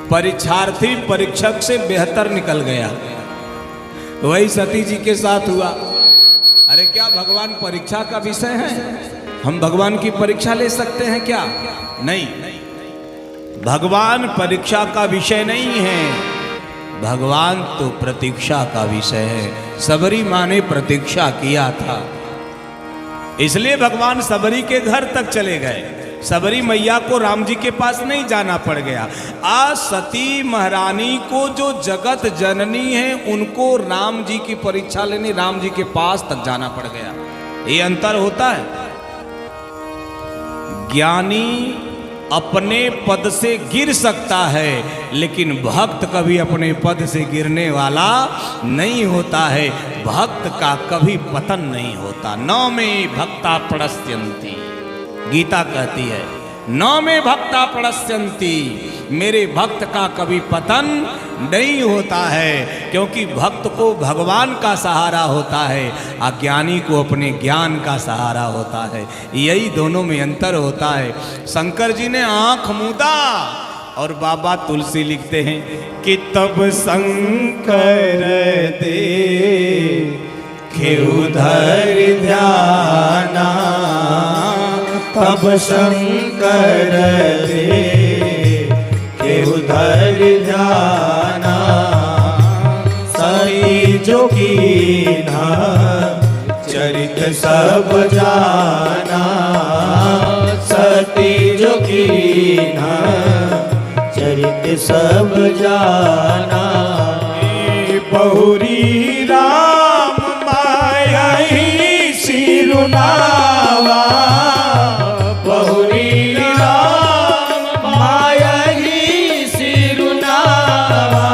परीक्षार्थी परीक्षक से बेहतर निकल गया। वही सती जी के साथ हुआ। अरे क्या भगवान परीक्षा का विषय है? हम भगवान की परीक्षा ले सकते हैं क्या? नहीं, भगवान परीक्षा का विषय नहीं है, भगवान तो प्रतीक्षा का विषय है। सबरी माँ ने प्रतीक्षा किया था, इसलिए भगवान सबरी के घर तक चले गए। सबरी मैया को राम जी के पास नहीं जाना पड़ गया। आज सती महारानी को जो जगत जननी है, उनको राम जी की परीक्षा लेने राम जी के पास तक जाना पड़ गया। ये अंतर होता है। ज्ञानी अपने पद से गिर सकता है, लेकिन भक्त कभी अपने पद से गिरने वाला नहीं होता है। भक्त का कभी पतन नहीं होता। नौ में भक्ता प्रणश्यन्ति, गीता कहती है, नौ में भक्ता प्रणश्यन्ति, मेरे भक्त का कभी पतन नहीं होता है, क्योंकि भक्त को भगवान का सहारा होता है, अज्ञानी को अपने ज्ञान का सहारा होता है। यही दोनों में अंतर होता है। शंकर जी ने आंख मूंदा और बाबा तुलसी लिखते हैं कि तब शंकर देखे उधर ध्याना, तब शंकर देखे उधर ध्याना, सती जो कीन्हा चरित सब जाना, सती जो कीन्हा चरित सब जाना। बहुरी राम माया ही सिरुनावा, बहुरी राम माया ही सिरुनावा,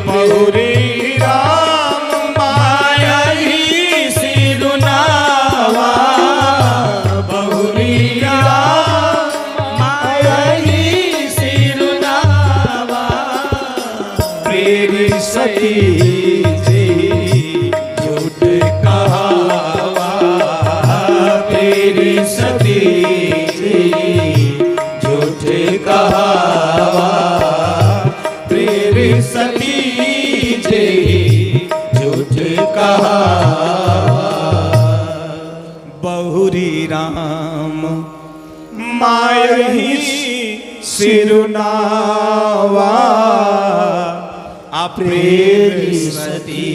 बहुरी राम माया ही सिरुनावा, बहुरी राम माया ही सिरुनावा। प्रेरी सती झूठ कहावा, प्रेरी सती झूठ कहावा, प्रेरी सती झूठ कहावा। बहुरी राम मायही सिरुनावा अप्रेम सती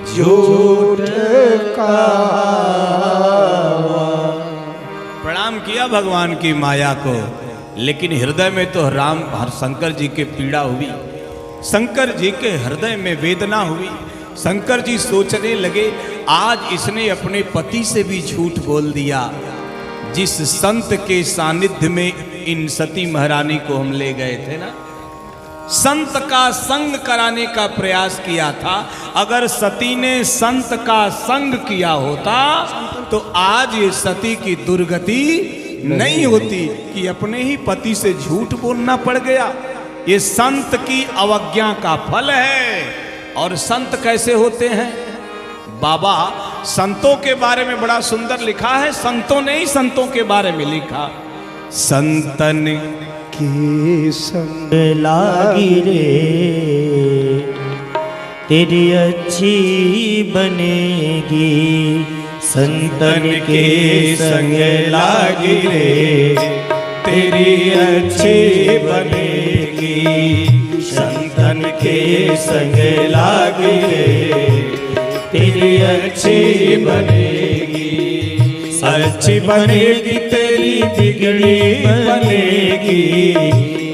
झूठ का। प्रणाम किया भगवान की माया को, लेकिन हृदय में तो राम हर शंकर जी के पीड़ा हुई, शंकर जी के हृदय में वेदना हुई। शंकर जी सोचने लगे आज इसने अपने पति से भी झूठ बोल दिया। जिस संत के सानिध्य में इन सती महारानी को हम ले गए थे ना, संत का संग कराने का प्रयास किया था। अगर सती ने संत का संग किया होता तो आज ये सती की दुर्गति नहीं होती कि अपने ही पति से झूठ बोलना पड़ गया। ये संत की अवज्ञा का फल है। और संत कैसे होते हैं? बाबा संतों के बारे में बड़ा सुंदर लिखा है। संतों ने ही संतों के बारे में लिखा, संतन के संग लागी रे तेरी अच्छी बनेगी, संतन के संग लागी रे तेरी अच्छी बनेगी, संतन के संग लागी रे तेरी अच्छी बनेगी। अच्छी बनेगी तेरी बिगड़ी बनेगी,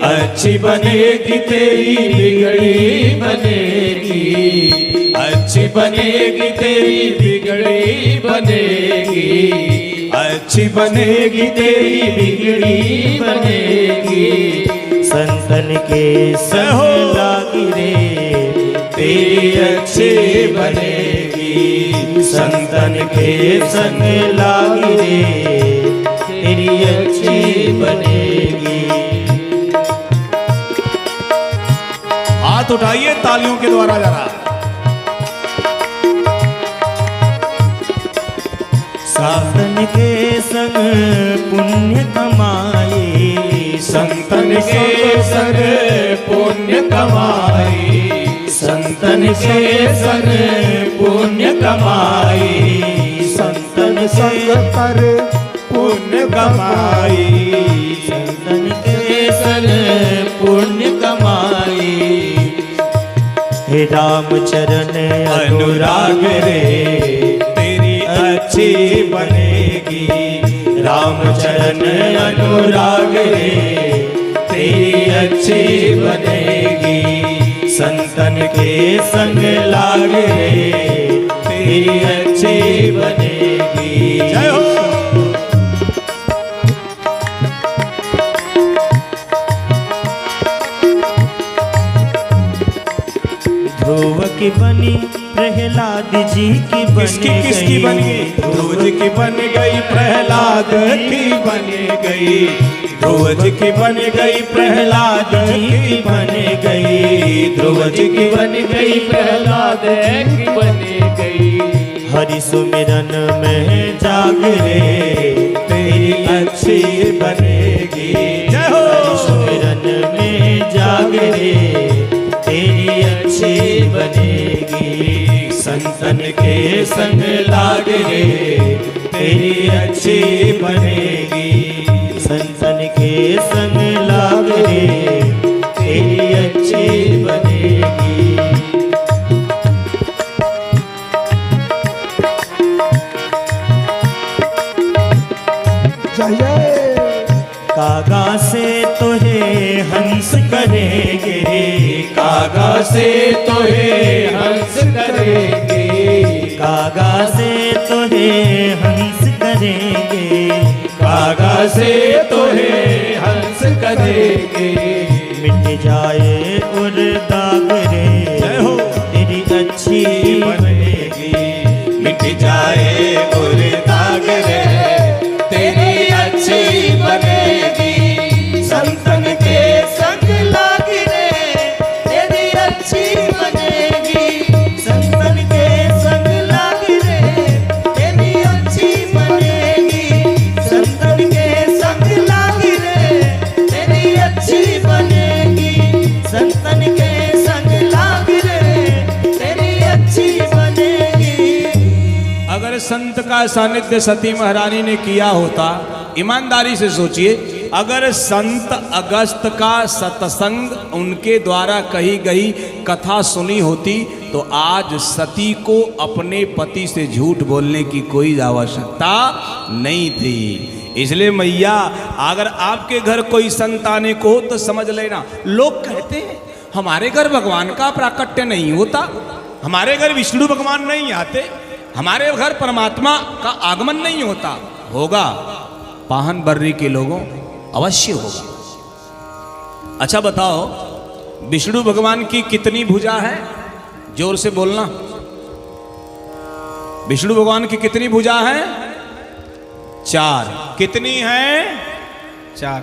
अच्छी बनेगी तेरी बिगड़ी बनेगी, अच्छी बनेगी तेरी बिगड़ी बनेगी, अच्छी बनेगी तेरी बिगड़ी बनेगी। संतन के संग लागी रे तेरी अच्छी बनेगी, संतन के संग लागी रे तेरी अच्छी बनेगी। हाथ उठाइए तालियों के द्वारा जरा। संतन के संग पुण्य कमाए, संतन के संग पुण्य कमाई, संतन के संग पुण्य कमाई, संतन संग कर पुण्य कमाई, संतन के संग पुण्य कमाए। हे राम चरण अनुराग रे तेरी अच्छी बनेगी, राम चरण अनुराग रे तेरी अच्छी बनेगी, संतन के संग लाग रे तेरी अच्छी बनेगी। जय हो। ध्रुव की बनी प्रहलाद जी की बन किसकी बन गई? ध्रुव जी की बन गई, प्रहलाद की बन गई, ध्रुव जी की बन गई, प्रहलाद की बन गई, ध्रुव जी की बन गई, प्रहलाद की बन गई। हरि सुमिरन में जाग रे तेरी अच्छी बनेगी। जय हो। हरि सुमिरन में जाग रे तेरी अच्छी बनेगी, संतन के संग लाग रे तेरी अच्छी बनेगी, संतन के संग लाग रे तेरी अच्छी बनेगी। जय जय। कागा से तोहे हंस करेंगे, कागा से तोहे हंस करेंगे, कागा से तोहे हंस करेंगे, कागा से तोहे हंस करेंगे। मिट जाए और दाग रे जय हो। तेरी अच्छी बनेगी, मिट जाए और दाग रे तेरी अच्छी बनेगी, संतन के संग लाग रे तेरी अच्छी बनेगी, संतन के संग लाग रे तेरी अच्छी बनेगी, संतन के संग लाग का सानिध्य सती महारानी ने किया होता, ईमानदारी से सोचिए, अगर संत अगस्त का सत्संग उनके द्वारा कही गई कथा सुनी होती तो आज सती को अपने पति से झूठ बोलने की कोई आवश्यकता नहीं थी। इसलिए मैया, अगर आपके घर कोई संत आने को हो तो समझ लेना, लोग कहते हैं हमारे घर भगवान का प्राकट्य नहीं होता, हमारे घर विष्णु भगवान नहीं आते, हमारे घर परमात्मा का आगमन नहीं होता। होगा, पाहन बर्री के लोगों, अवश्य होगा। अच्छा बताओ, विष्णु भगवान की कितनी भुजा है? जोर से बोलना। विष्णु भगवान की कितनी भुजा है? 4। कितनी है? 4।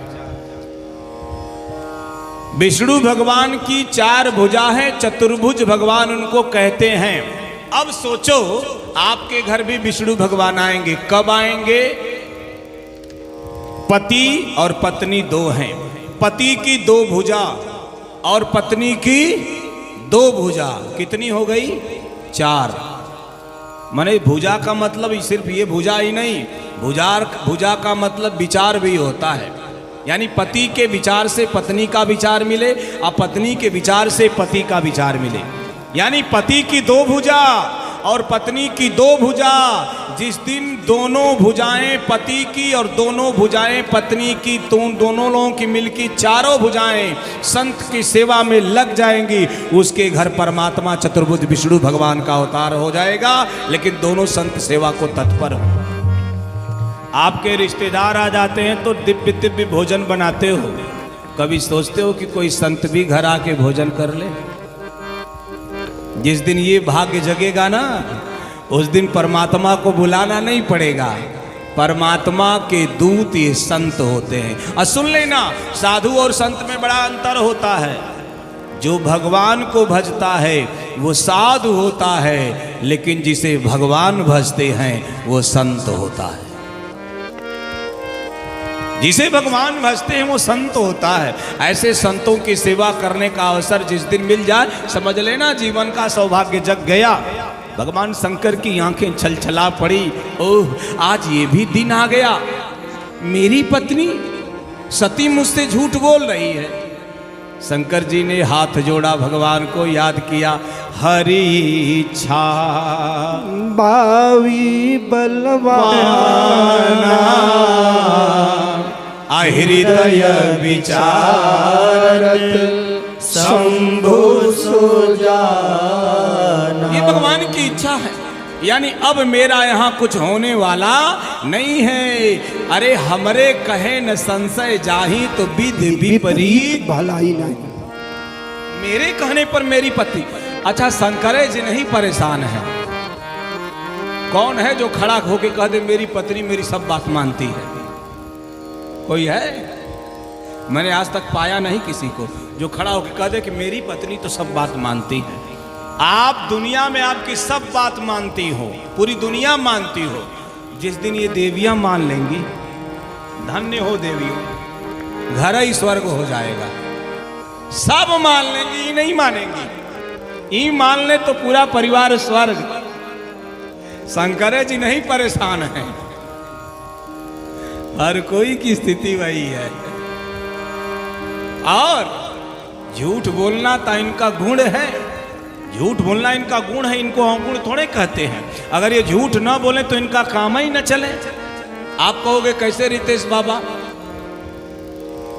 विष्णु भगवान की 4 भुजा है, चतुर्भुज भगवान उनको कहते हैं। अब सोचो, आपके घर भी विष्णु भगवान आएंगे। कब आएंगे? पति और पत्नी 2 हैं, पति की 2 भुजा और पत्नी की 2 भुजा, कितनी हो गई? 4। माने भुजा का मतलब सिर्फ ये भुजा ही नहीं, भुजा का मतलब विचार भी होता है। यानी पति के विचार से पत्नी का विचार मिले और पत्नी के विचार से पति का विचार मिले। यानी पति की 2 भुजा और पत्नी की 2 भुजा। जिस दिन दोनों भुजाएं पति की और दोनों भुजाएं पत्नी की, दोनों लोगों की मिलकर 4 भुजाएं संत की सेवा में लग जाएंगी, उसके घर परमात्मा चतुर्भुज विष्णु भगवान का अवतार हो जाएगा। लेकिन दोनों संत सेवा को तत्पर हो। आपके रिश्तेदार आ जाते हैं तो दिव्य दिव्य भोजन बनाते हो, कभी सोचते हो कि कोई संत भी घर आके भोजन कर ले? जिस दिन ये भाग्य जगेगा ना, उस दिन परमात्मा को बुलाना नहीं पड़ेगा। परमात्मा के दूत ये संत होते हैं। और सुन लेना, साधु और संत में बड़ा अंतर होता है। जो भगवान को भजता है वो साधु होता है, लेकिन जिसे भगवान भजते हैं वो संत होता है। जिसे भगवान भजते हैं वो संत होता है। ऐसे संतों की सेवा करने का अवसर जिस दिन मिल जाए, समझ लेना जीवन का सौभाग्य जग गया। भगवान शंकर की आंखें छलछला पड़ी, ओह आज ये भी दिन आ गया, मेरी पत्नी सती मुझसे झूठ बोल रही है। शंकर जी ने हाथ जोड़ा, भगवान को याद किया, हरि इच्छा बावी बलवाना हृदय विचारत शंभु सुजाना। ये भगवान की इच्छा है। यानी अब मेरा यहाँ कुछ होने वाला नहीं है। अरे हमरे कहे न संशय जाही तो विधि विपरीत भलाई नहीं। मेरे कहने पर मेरी पत्नी। अच्छा, शंकर जी नहीं परेशान है। कौन है जो खड़ा होके कह दे मेरी पत्नी मेरी सब बात मानती है? कोई है? मैंने आज तक पाया नहीं किसी को जो खड़ा होकर कह दे कि मेरी पत्नी तो सब बात मानती है। आप दुनिया में आपकी सब बात मानती हो, पूरी दुनिया मानती हो। जिस दिन ये देवियां मान लेंगी, धन्य हो देवियों, घर ही स्वर्ग हो जाएगा। सब मान लेंगी, ये नहीं मानेंगी। ये मान ले तो पूरा परिवार स्वर्ग। शंकर जी नहीं परेशान है, हर कोई की स्थिति वही है। और झूठ बोलना तो इनका गुण है, झूठ बोलना इनका गुण है। इनको अवगुण थोड़े कहते हैं। अगर ये झूठ ना बोले तो इनका काम ही न चले। आप कहोगे कैसे रितेश बाबा?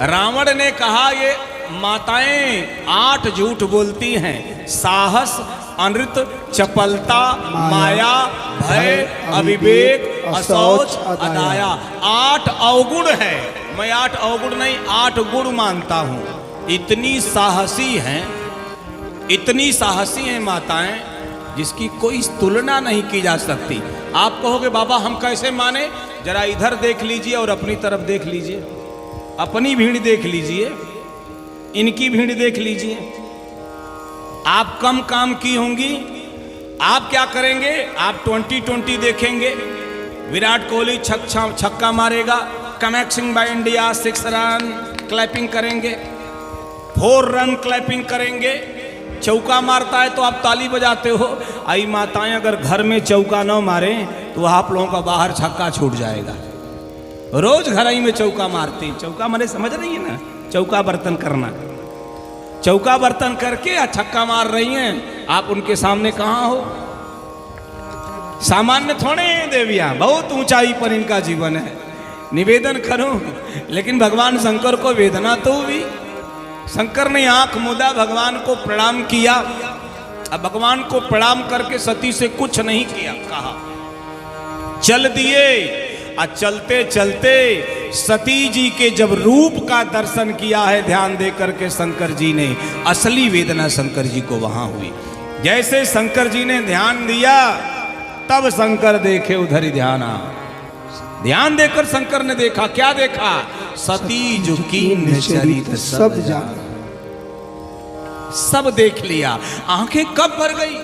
रावण ने कहा ये माताएं 8 झूठ बोलती हैं, साहस, अनृत, चपलता, माया, भय, अविवेक, असौच, अदाया। 8 अवगुण है। मैं 8 अवगुण नहीं 8 गुण मानता हूं। इतनी साहसी हैं, इतनी साहसी हैं माताएं जिसकी कोई तुलना नहीं की जा सकती। आप कहोगे बाबा हम कैसे माने? जरा इधर देख लीजिए और अपनी तरफ देख लीजिए, अपनी भीड़ देख लीजिए, इनकी भीड़ देख लीजिए। आप कम काम की होंगी, आप क्या करेंगे? आप 2020 देखेंगे, विराट कोहली छक्का मारेगा, connection by India 6 run clapping करेंगे, 4 रन क्लैपिंग करेंगे। चौका मारता है तो आप ताली बजाते हो। आई माताएं अगर घर में चौका न मारे तो आप लोगों का बाहर छक्का छूट जाएगा। रोज घर ही में चौका मारती। चौका मारे समझ रही है ना, चौका बर्तन करना। चौका बर्तन करके छक्का मार रही हैं, आप उनके सामने कहाँ हो। सामान्य थोड़े हैं देवियां, बहुत ऊंचाई पर इनका जीवन है। निवेदन करूं, लेकिन भगवान शंकर को वेदना तो हुई। शंकर ने आंख मूंदा, भगवान को प्रणाम किया। अब भगवान को प्रणाम करके सती से कुछ नहीं किया, कहा चल दिए। और चलते चलते सती जी के जब रूप का दर्शन किया है ध्यान दे करके शंकर जी ने, असली वेदना शंकर जी को वहां हुई। जैसे शंकर जी ने ध्यान दिया तब शंकर देखे उधर ही ध्यान आ। ध्यान देकर शंकर ने देखा, क्या देखा? सती जो कीन चरित सब जान। सब देख लिया। आंखें कब भर गई?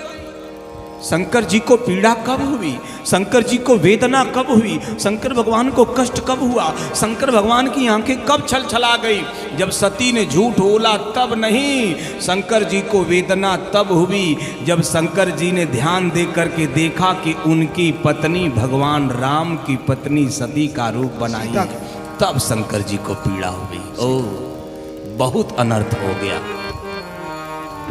शंकर जी को पीड़ा कब हुई? शंकर जी को वेदना कब हुई? शंकर भगवान को कष्ट कब हुआ? शंकर भगवान की आंखें कब छलछला गई? जब सती ने झूठ बोला तब नहीं, शंकर जी को वेदना तब हुई जब शंकर जी ने ध्यान दे करके देखा कि उनकी पत्नी भगवान राम की पत्नी सती का रूप बनाई, तब शंकर जी को पीड़ा हुई। ओ बहुत अनर्थ हो गया।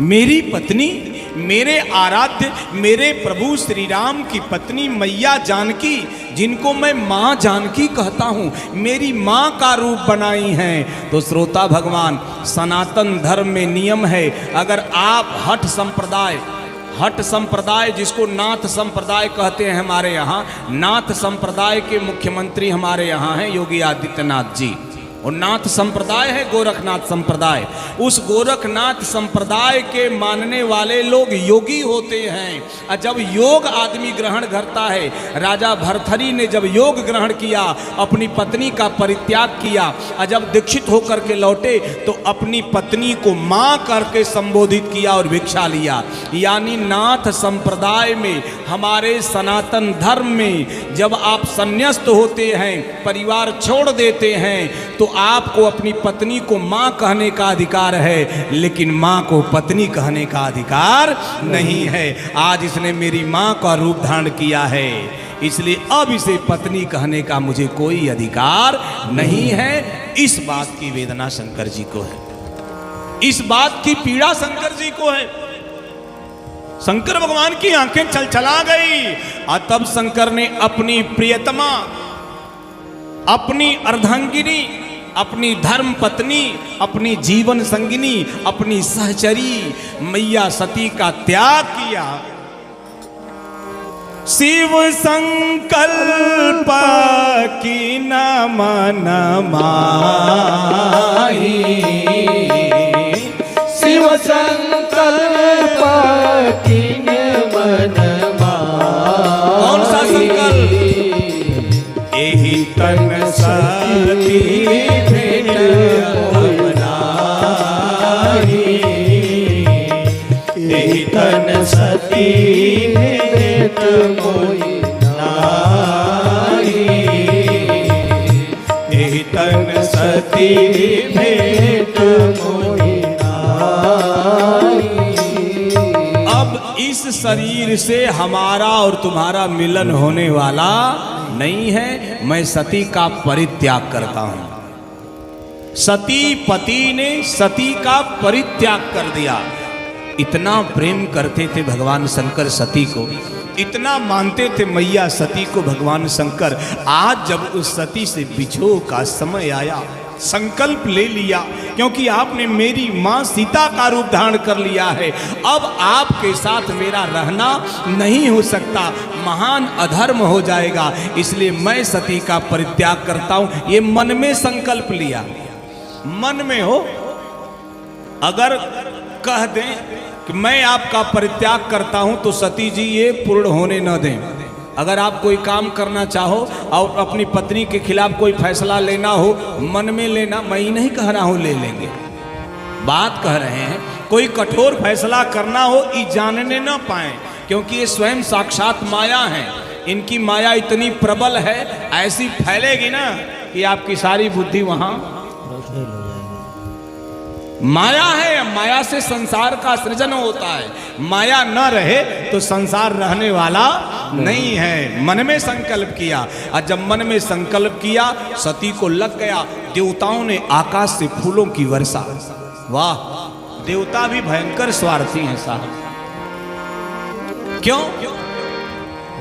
मेरी पत्नी, मेरे आराध्य, मेरे प्रभु श्री राम की पत्नी मैया जानकी, जिनको मैं माँ जानकी कहता हूँ, मेरी माँ का रूप बनाई हैं। तो श्रोता भगवान, सनातन धर्म में नियम है, अगर आप हठ संप्रदाय जिसको नाथ संप्रदाय कहते हैं हमारे यहाँ, नाथ संप्रदाय के मुख्यमंत्री हमारे यहाँ हैं योगी आदित्यनाथ जी। और नाथ संप्रदाय है गोरखनाथ संप्रदाय। उस गोरखनाथ संप्रदाय के मानने वाले लोग योगी होते हैं। और जब योग आदमी ग्रहण करता है, राजा भरथरी ने जब योग ग्रहण किया, अपनी पत्नी का परित्याग किया, और जब दीक्षित होकर के लौटे तो अपनी पत्नी को माँ करके संबोधित किया और भिक्षा लिया। यानी नाथ संप्रदाय में, हमारे सनातन धर्म में जब आप संन्यास्त होते हैं, परिवार छोड़ देते हैं, तो आपको अपनी पत्नी को मां कहने का अधिकार है, लेकिन मां को पत्नी कहने का अधिकार नहीं है। आज इसने मेरी मां का रूप धारण किया है, इसलिए अब इसे पत्नी कहने का मुझे कोई अधिकार नहीं है। इस बात की वेदना शंकर जी को है, इस बात की पीड़ा शंकर जी को है। शंकर भगवान की आंखें छलछला गई। और तब शंकर ने अपनी प्रियतमा, अपनी अर्धांगिनी, अपनी धर्म पत्नी, अपनी जीवन संगिनी, अपनी सहचरी मैया सती का त्याग किया। शिव संकल्प की न मन माही, शिव संकल्प की न मन माही। कौन सा संकल्प? एही तन सती भेंट बनाई, एही तन सती भेंट मोई नाई, एही तन सती भेंट मोई नाई। अब इस शरीर से हमारा और तुम्हारा मिलन होने वाला नहीं है। मैं सती का परित्याग करता हूं। सती पति ने सती का परित्याग कर दिया। इतना प्रेम करते थे भगवान शंकर सती को, इतना मानते थे मैया सती को भगवान शंकर। आज जब उस सती से बिछोह का समय आया, संकल्प ले लिया, क्योंकि आपने मेरी मां सीता का रूप धारण कर लिया है, अब आपके साथ मेरा रहना नहीं हो सकता, महान अधर्म हो जाएगा, इसलिए मैं सती का परित्याग करता हूं। ये मन में संकल्प लिया। मन में हो, अगर कह दें कि मैं आपका परित्याग करता हूं तो सती जी ये पूर्ण होने न दें। अगर आप कोई काम करना चाहो और अपनी पत्नी के खिलाफ कोई फैसला लेना हो, मन में लेना, मैं ही नहीं कह रहा हूं ले लेंगे, बात कह रहे हैं। कोई कठोर फैसला करना हो, ये जानने न पाए, क्योंकि ये स्वयं साक्षात माया है। इनकी माया इतनी प्रबल है, ऐसी फैलेगी ना कि आपकी सारी बुद्धि वहां। माया है, माया से संसार का सृजन होता है। माया न रहे तो संसार रहने वाला नहीं है। मन में संकल्प किया, और जब मन में संकल्प किया सती को लग गया। देवताओं ने आकाश से फूलों की वर्षा। वाह, देवता भी भयंकर स्वार्थी हैं साहब। क्यों?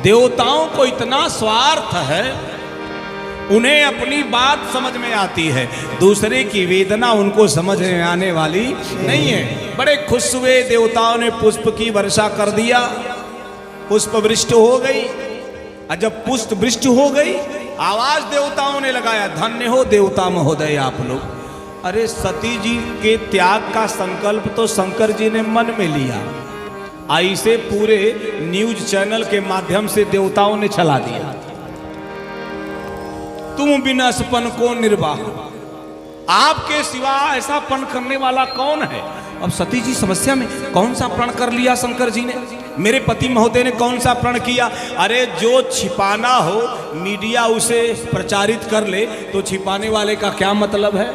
देवताओं को इतना स्वार्थ है, उन्हें अपनी बात समझ में आती है, दूसरे की वेदना उनको समझ में आने वाली नहीं है। बड़े खुश हुए, देवताओं ने पुष्प की वर्षा कर दिया, पुष्प वृष्टि हो गई। और जब पुष्प वृष्टि हो गई, आवाज देवताओं ने लगाया, धन्य हो देवता महोदय आप लोग। अरे सती जी के त्याग का संकल्प तो शंकर जी ने मन में लिया, ऐसे पूरे न्यूज चैनल के माध्यम से देवताओं ने चला दिया। तुम बिना सपन को निर्वाह, आपके सिवा ऐसा पण करने वाला कौन है? अब सती जी समस्या में, कौन सा प्रण कर लिया शंकर जी ने? मेरे पति महोदय ने कौन सा प्रण किया? अरे जो छिपाना हो मीडिया उसे प्रचारित कर ले तो छिपाने वाले का क्या मतलब है?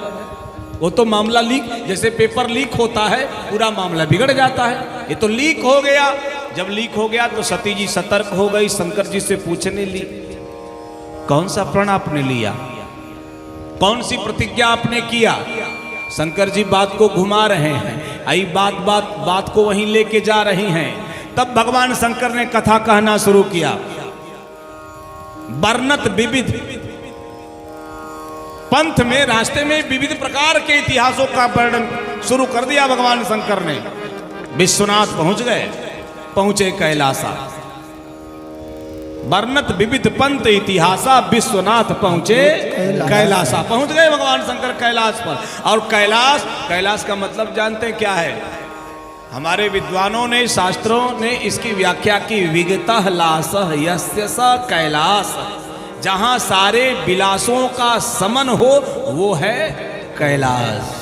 वो तो मामला लीक, जैसे पेपर लीक होता है पूरा मामला बिगड़ जाता है। ये तो लीक हो गया। जब लीक हो गया तो सती जी सतर्क हो गई, शंकर जी से पूछने ली, कौन सा प्रण आपने लिया, कौन सी प्रतिज्ञा आपने किया? शंकर जी बात को घुमा रहे हैं, आई बात को वहीं लेके जा रही हैं। तब भगवान शंकर ने कथा कहना शुरू किया। वर्णत विविध, पंथ में, रास्ते में विविध प्रकार के इतिहासों का वर्णन शुरू कर दिया भगवान शंकर ने। विश्वनाथ पहुंचे कैलासा। वर्णत विविध पंथ इतिहासा, विश्वनाथ पहुंचे कैलासा। पहुंच गए भगवान शंकर कैलाश पर। और कैलाश का मतलब जानते हैं क्या है? हमारे विद्वानों ने, शास्त्रों ने इसकी व्याख्या की, विगतः लासः यस्य स कैलास। जहां सारे विलासों का समन हो वो है कैलाश।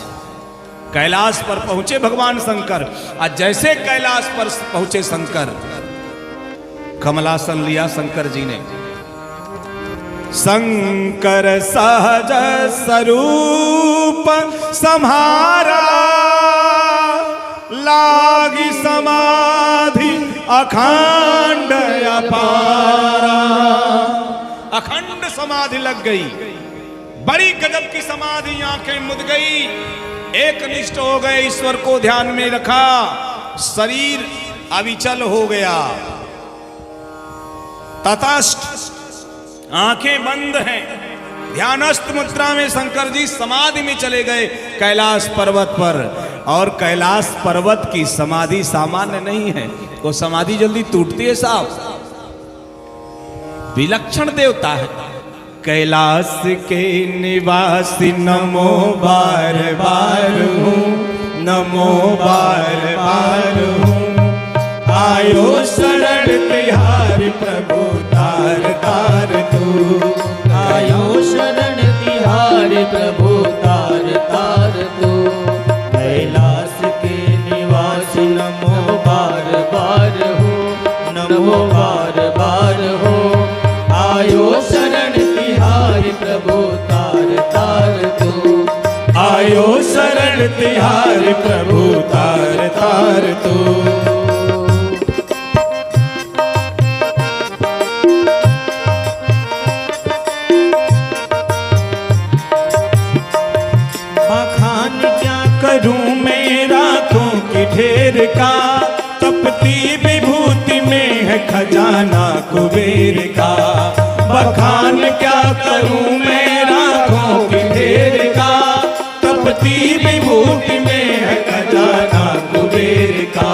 कैलाश पर पहुंचे भगवान शंकर। और जैसे कैलाश पर पहुंचे शंकर, कमलासन लिया शंकर जी ने। शंकर सहज स्वरूप सम्हारा, लागी समाधि अखंड अपारा। अखंड समाधि लग गई, बड़ी गजब की समाधि, आंखें मुद गई, एक निष्ठ हो गए, ईश्वर को ध्यान में रखा, शरीर अविचल हो गया, तटस्थ, आंखें बंद हैं, ध्यानस्थ मुद्रा में शंकर जी समाधि में चले गए कैलाश पर्वत पर। और कैलाश पर्वत की समाधि सामान्य नहीं है, वो समाधि जल्दी टूटती है साहब, विलक्षण देवता है। कैलाश के निवासी नमो बार बार हूँ, नमो बार बार हूँ, आयो शरण तिहारी प्रभु तार तार तू, आयो शरण तिहारी प्रभु तार तार तू। कैलाश के निवासी नमो बार बार हो, नमो बार बार हो, आयो शरण तिहारी प्रभु तार तार तू, आयो शरण तिहारी प्रभु तार तार तू। करूं मैं रातों की ढेर का, तपती विभूति में है खजाना कुबेर का। बखान क्या करूं मैं रातों की ढेर का, तपती विभूति में है खजाना कुबेर का।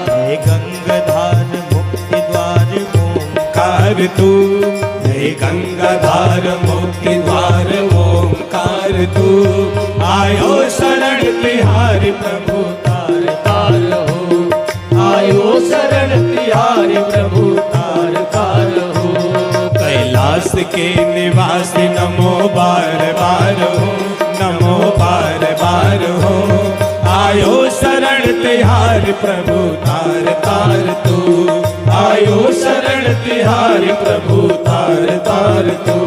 हे गंगाधार मुक्ति द्वार ओंकार तू, हे गंगाधार मुक्ति द्वार ओंकार तू, आयो शरण तिहारी प्रभु तार तार हो, आयो शरण तिहारी प्रभु तार तार हो। कैलाश के निवासी नमो बार बार हो, नमो बार बार हो, आयो शरण तिहारी प्रभु तार तार तू, आयो शरण तिहारी प्रभु तार तार तू।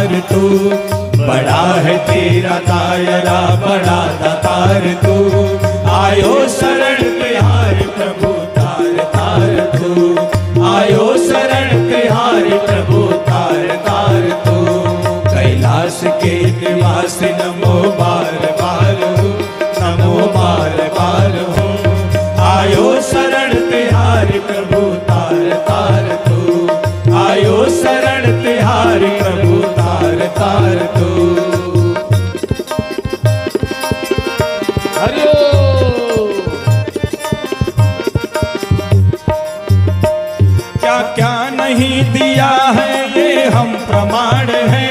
दातार तू, बड़ा है तेरा दायरा बड़ा दातार तू, आयो शरण तिहारी प्रभु तार तार तू, आयो शरण तिहारी प्रभु तार तार तू, कैलाश के निवासी नमो बार बार हो, नमो बार बार हो, आयो शरण तिहारी प्रभु तार तार तू, आयो शरण तिहारी प्रभु तार तार तू। क्या क्या नहीं दिया है ये हम प्रमाण है,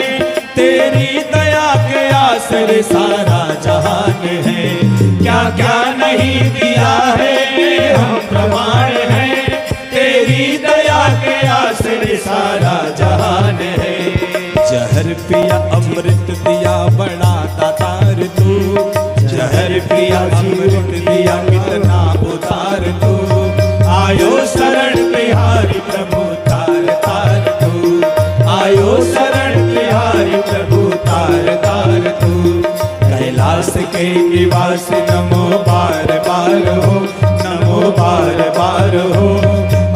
तेरी दया के आसरे सारा जहान है, क्या क्या नहीं दिया है ये हम प्रमाण है, तेरी दया के आसरे सारा जहान है, जहर पिया अमृत दिया बड़ा दातार तू, जहर पिया अमृत दिया कितना उतार तू, आयो शरण तिहारी प्रभु तार तार तू, आयो शरण तिहारी प्रभु तार तार तू, कैलाश के निवास नमो बार बार हो, नमो बार बार हो,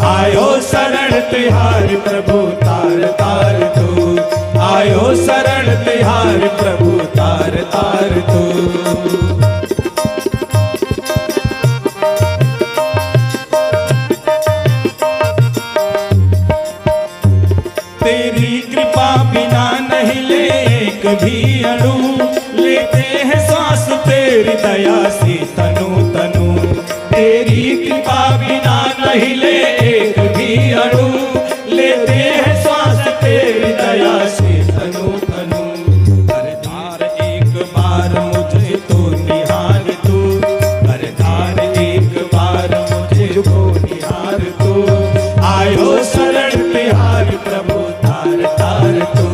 आयो शरण तिहारी प्रभु तार तार तू, आयो शरण तिहारी प्रभु तार तार तू। तेरी कृपा बिना नहीं ले एक भी अणु, लेते हैं सांस तेरी दया से तनु तनु, तेरी कृपा बिना नहीं ले एक भी अणु, लेते हैं सांस तेरी दया से तनु तनु, करतार एक बार मुझे तो निहार तू, करतार एक बार मुझे तो निहार तू, आयो शरण तिहारी प्रभु तार तार तू,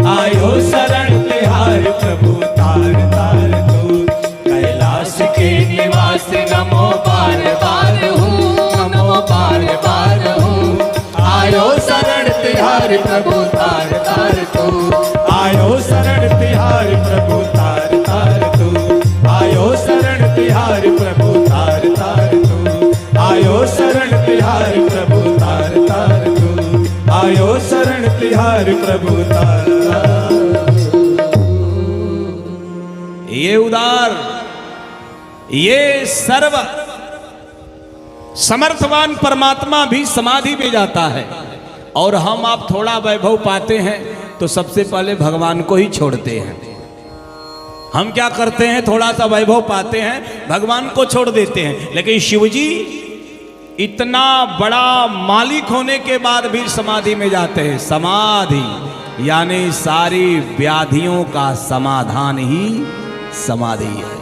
आयो शरण तिहारी प्रभु तार तार तू, कैलाश के निवास नमो बार बार हूँ, नमो बार बार हूँ, आयो शरण तिहारी प्रभु तार तार तू, आयो शरण तिहारी प्रभु तार तार तू, आयो शरण तिहारी प्रभु तार तार तू, आयो शरण तिहारी प्रभु तार तार तू, आयो शरण तिहारी प्रभु तार तार। ये उदार, ये सर्व समर्थवान परमात्मा भी समाधि में जाता है, और हम आप थोड़ा वैभव पाते हैं तो सबसे पहले भगवान को ही छोड़ते हैं। हम क्या करते हैं, थोड़ा सा वैभव पाते हैं भगवान को छोड़ देते हैं, लेकिन शिवजी इतना बड़ा मालिक होने के बाद भी समाधि में जाते हैं। समाधि यानी सारी व्याधियों का समाधान ही समाधि है,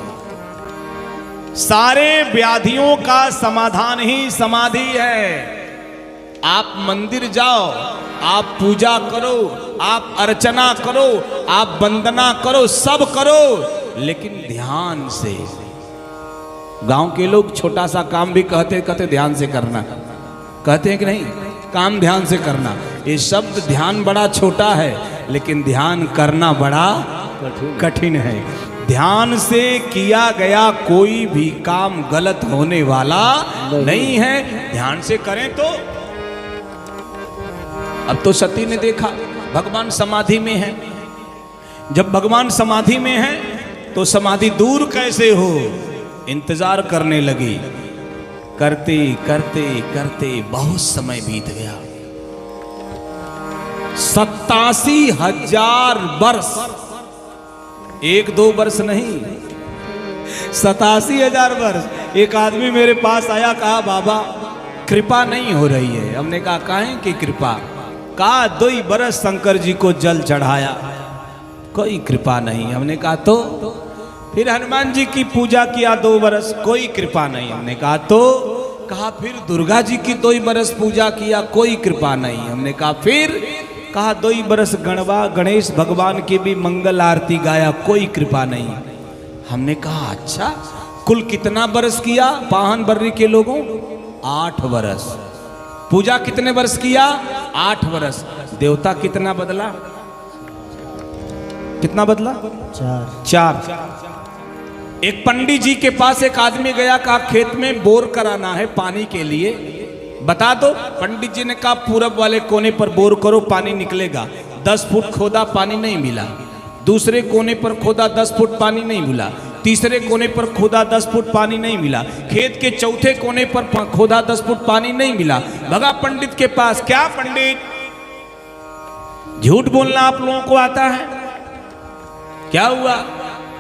सारे व्याधियों का समाधान ही समाधि है। आप मंदिर जाओ, आप पूजा करो, आप अर्चना करो, आप वंदना करो, सब करो, लेकिन ध्यान से। गांव के लोग छोटा सा काम भी कहते ध्यान से करना, कहते हैं कि नहीं, काम ध्यान से करना। ये शब्द ध्यान बड़ा छोटा है, लेकिन ध्यान करना बड़ा कठिन है। ध्यान से किया गया कोई भी काम गलत होने वाला नहीं है। ध्यान से करें तो। अब तो सती ने देखा भगवान समाधि में है, जब भगवान समाधि में है तो समाधि दूर कैसे हो, इंतजार करने लगी। करते करते करते बहुत समय बीत गया, 87,000 वर्ष, 1-2 वर्ष नहीं, 87,000 वर्ष। एक आदमी मेरे पास आया, कहा बाबा कृपा नहीं हो रही है। हमने कहा काहे की कृपा? कहा 2 बरस शंकर जी को जल चढ़ाया, कोई कृपा नहीं। हमने कहा तो फिर हनुमान जी की पूजा किया 2 बरस, कोई कृपा नहीं। हमने कहा तो, कहा फिर दुर्गा जी की 2 बरस पूजा किया, कोई कृपा नहीं। हमने कहा फिर, कहा 2 बरस गणेश भगवान की भी मंगल आरती गाया, कोई कृपा नहीं। हमने कहा अच्छा, कुल कितना बरस किया पाहन बर्री के लोगों? 8 बरस। पूजा कितने वर्ष किया? 8 वर्ष। देवता कितना बदला? कितना बदला? 4। एक पंडित जी के पास एक आदमी गया, कहा खेत में बोर कराना है पानी के लिए, बता दो। पंडित जी ने कहा पूरब वाले कोने पर बोर करो, पानी निकलेगा। 10 फुट खोदा, पानी नहीं मिला। दूसरे कोने पर खोदा, 10 फुट, पानी नहीं मिला। तीसरे कोने पर खोदा, 10 फुट, पानी नहीं मिला। खेत के चौथे कोने पर खोदा, 10 फुट, पानी नहीं मिला। भगा पंडित के पास। क्या पंडित, झूठ बोलना आप लोगों को आता है? क्या हुआ?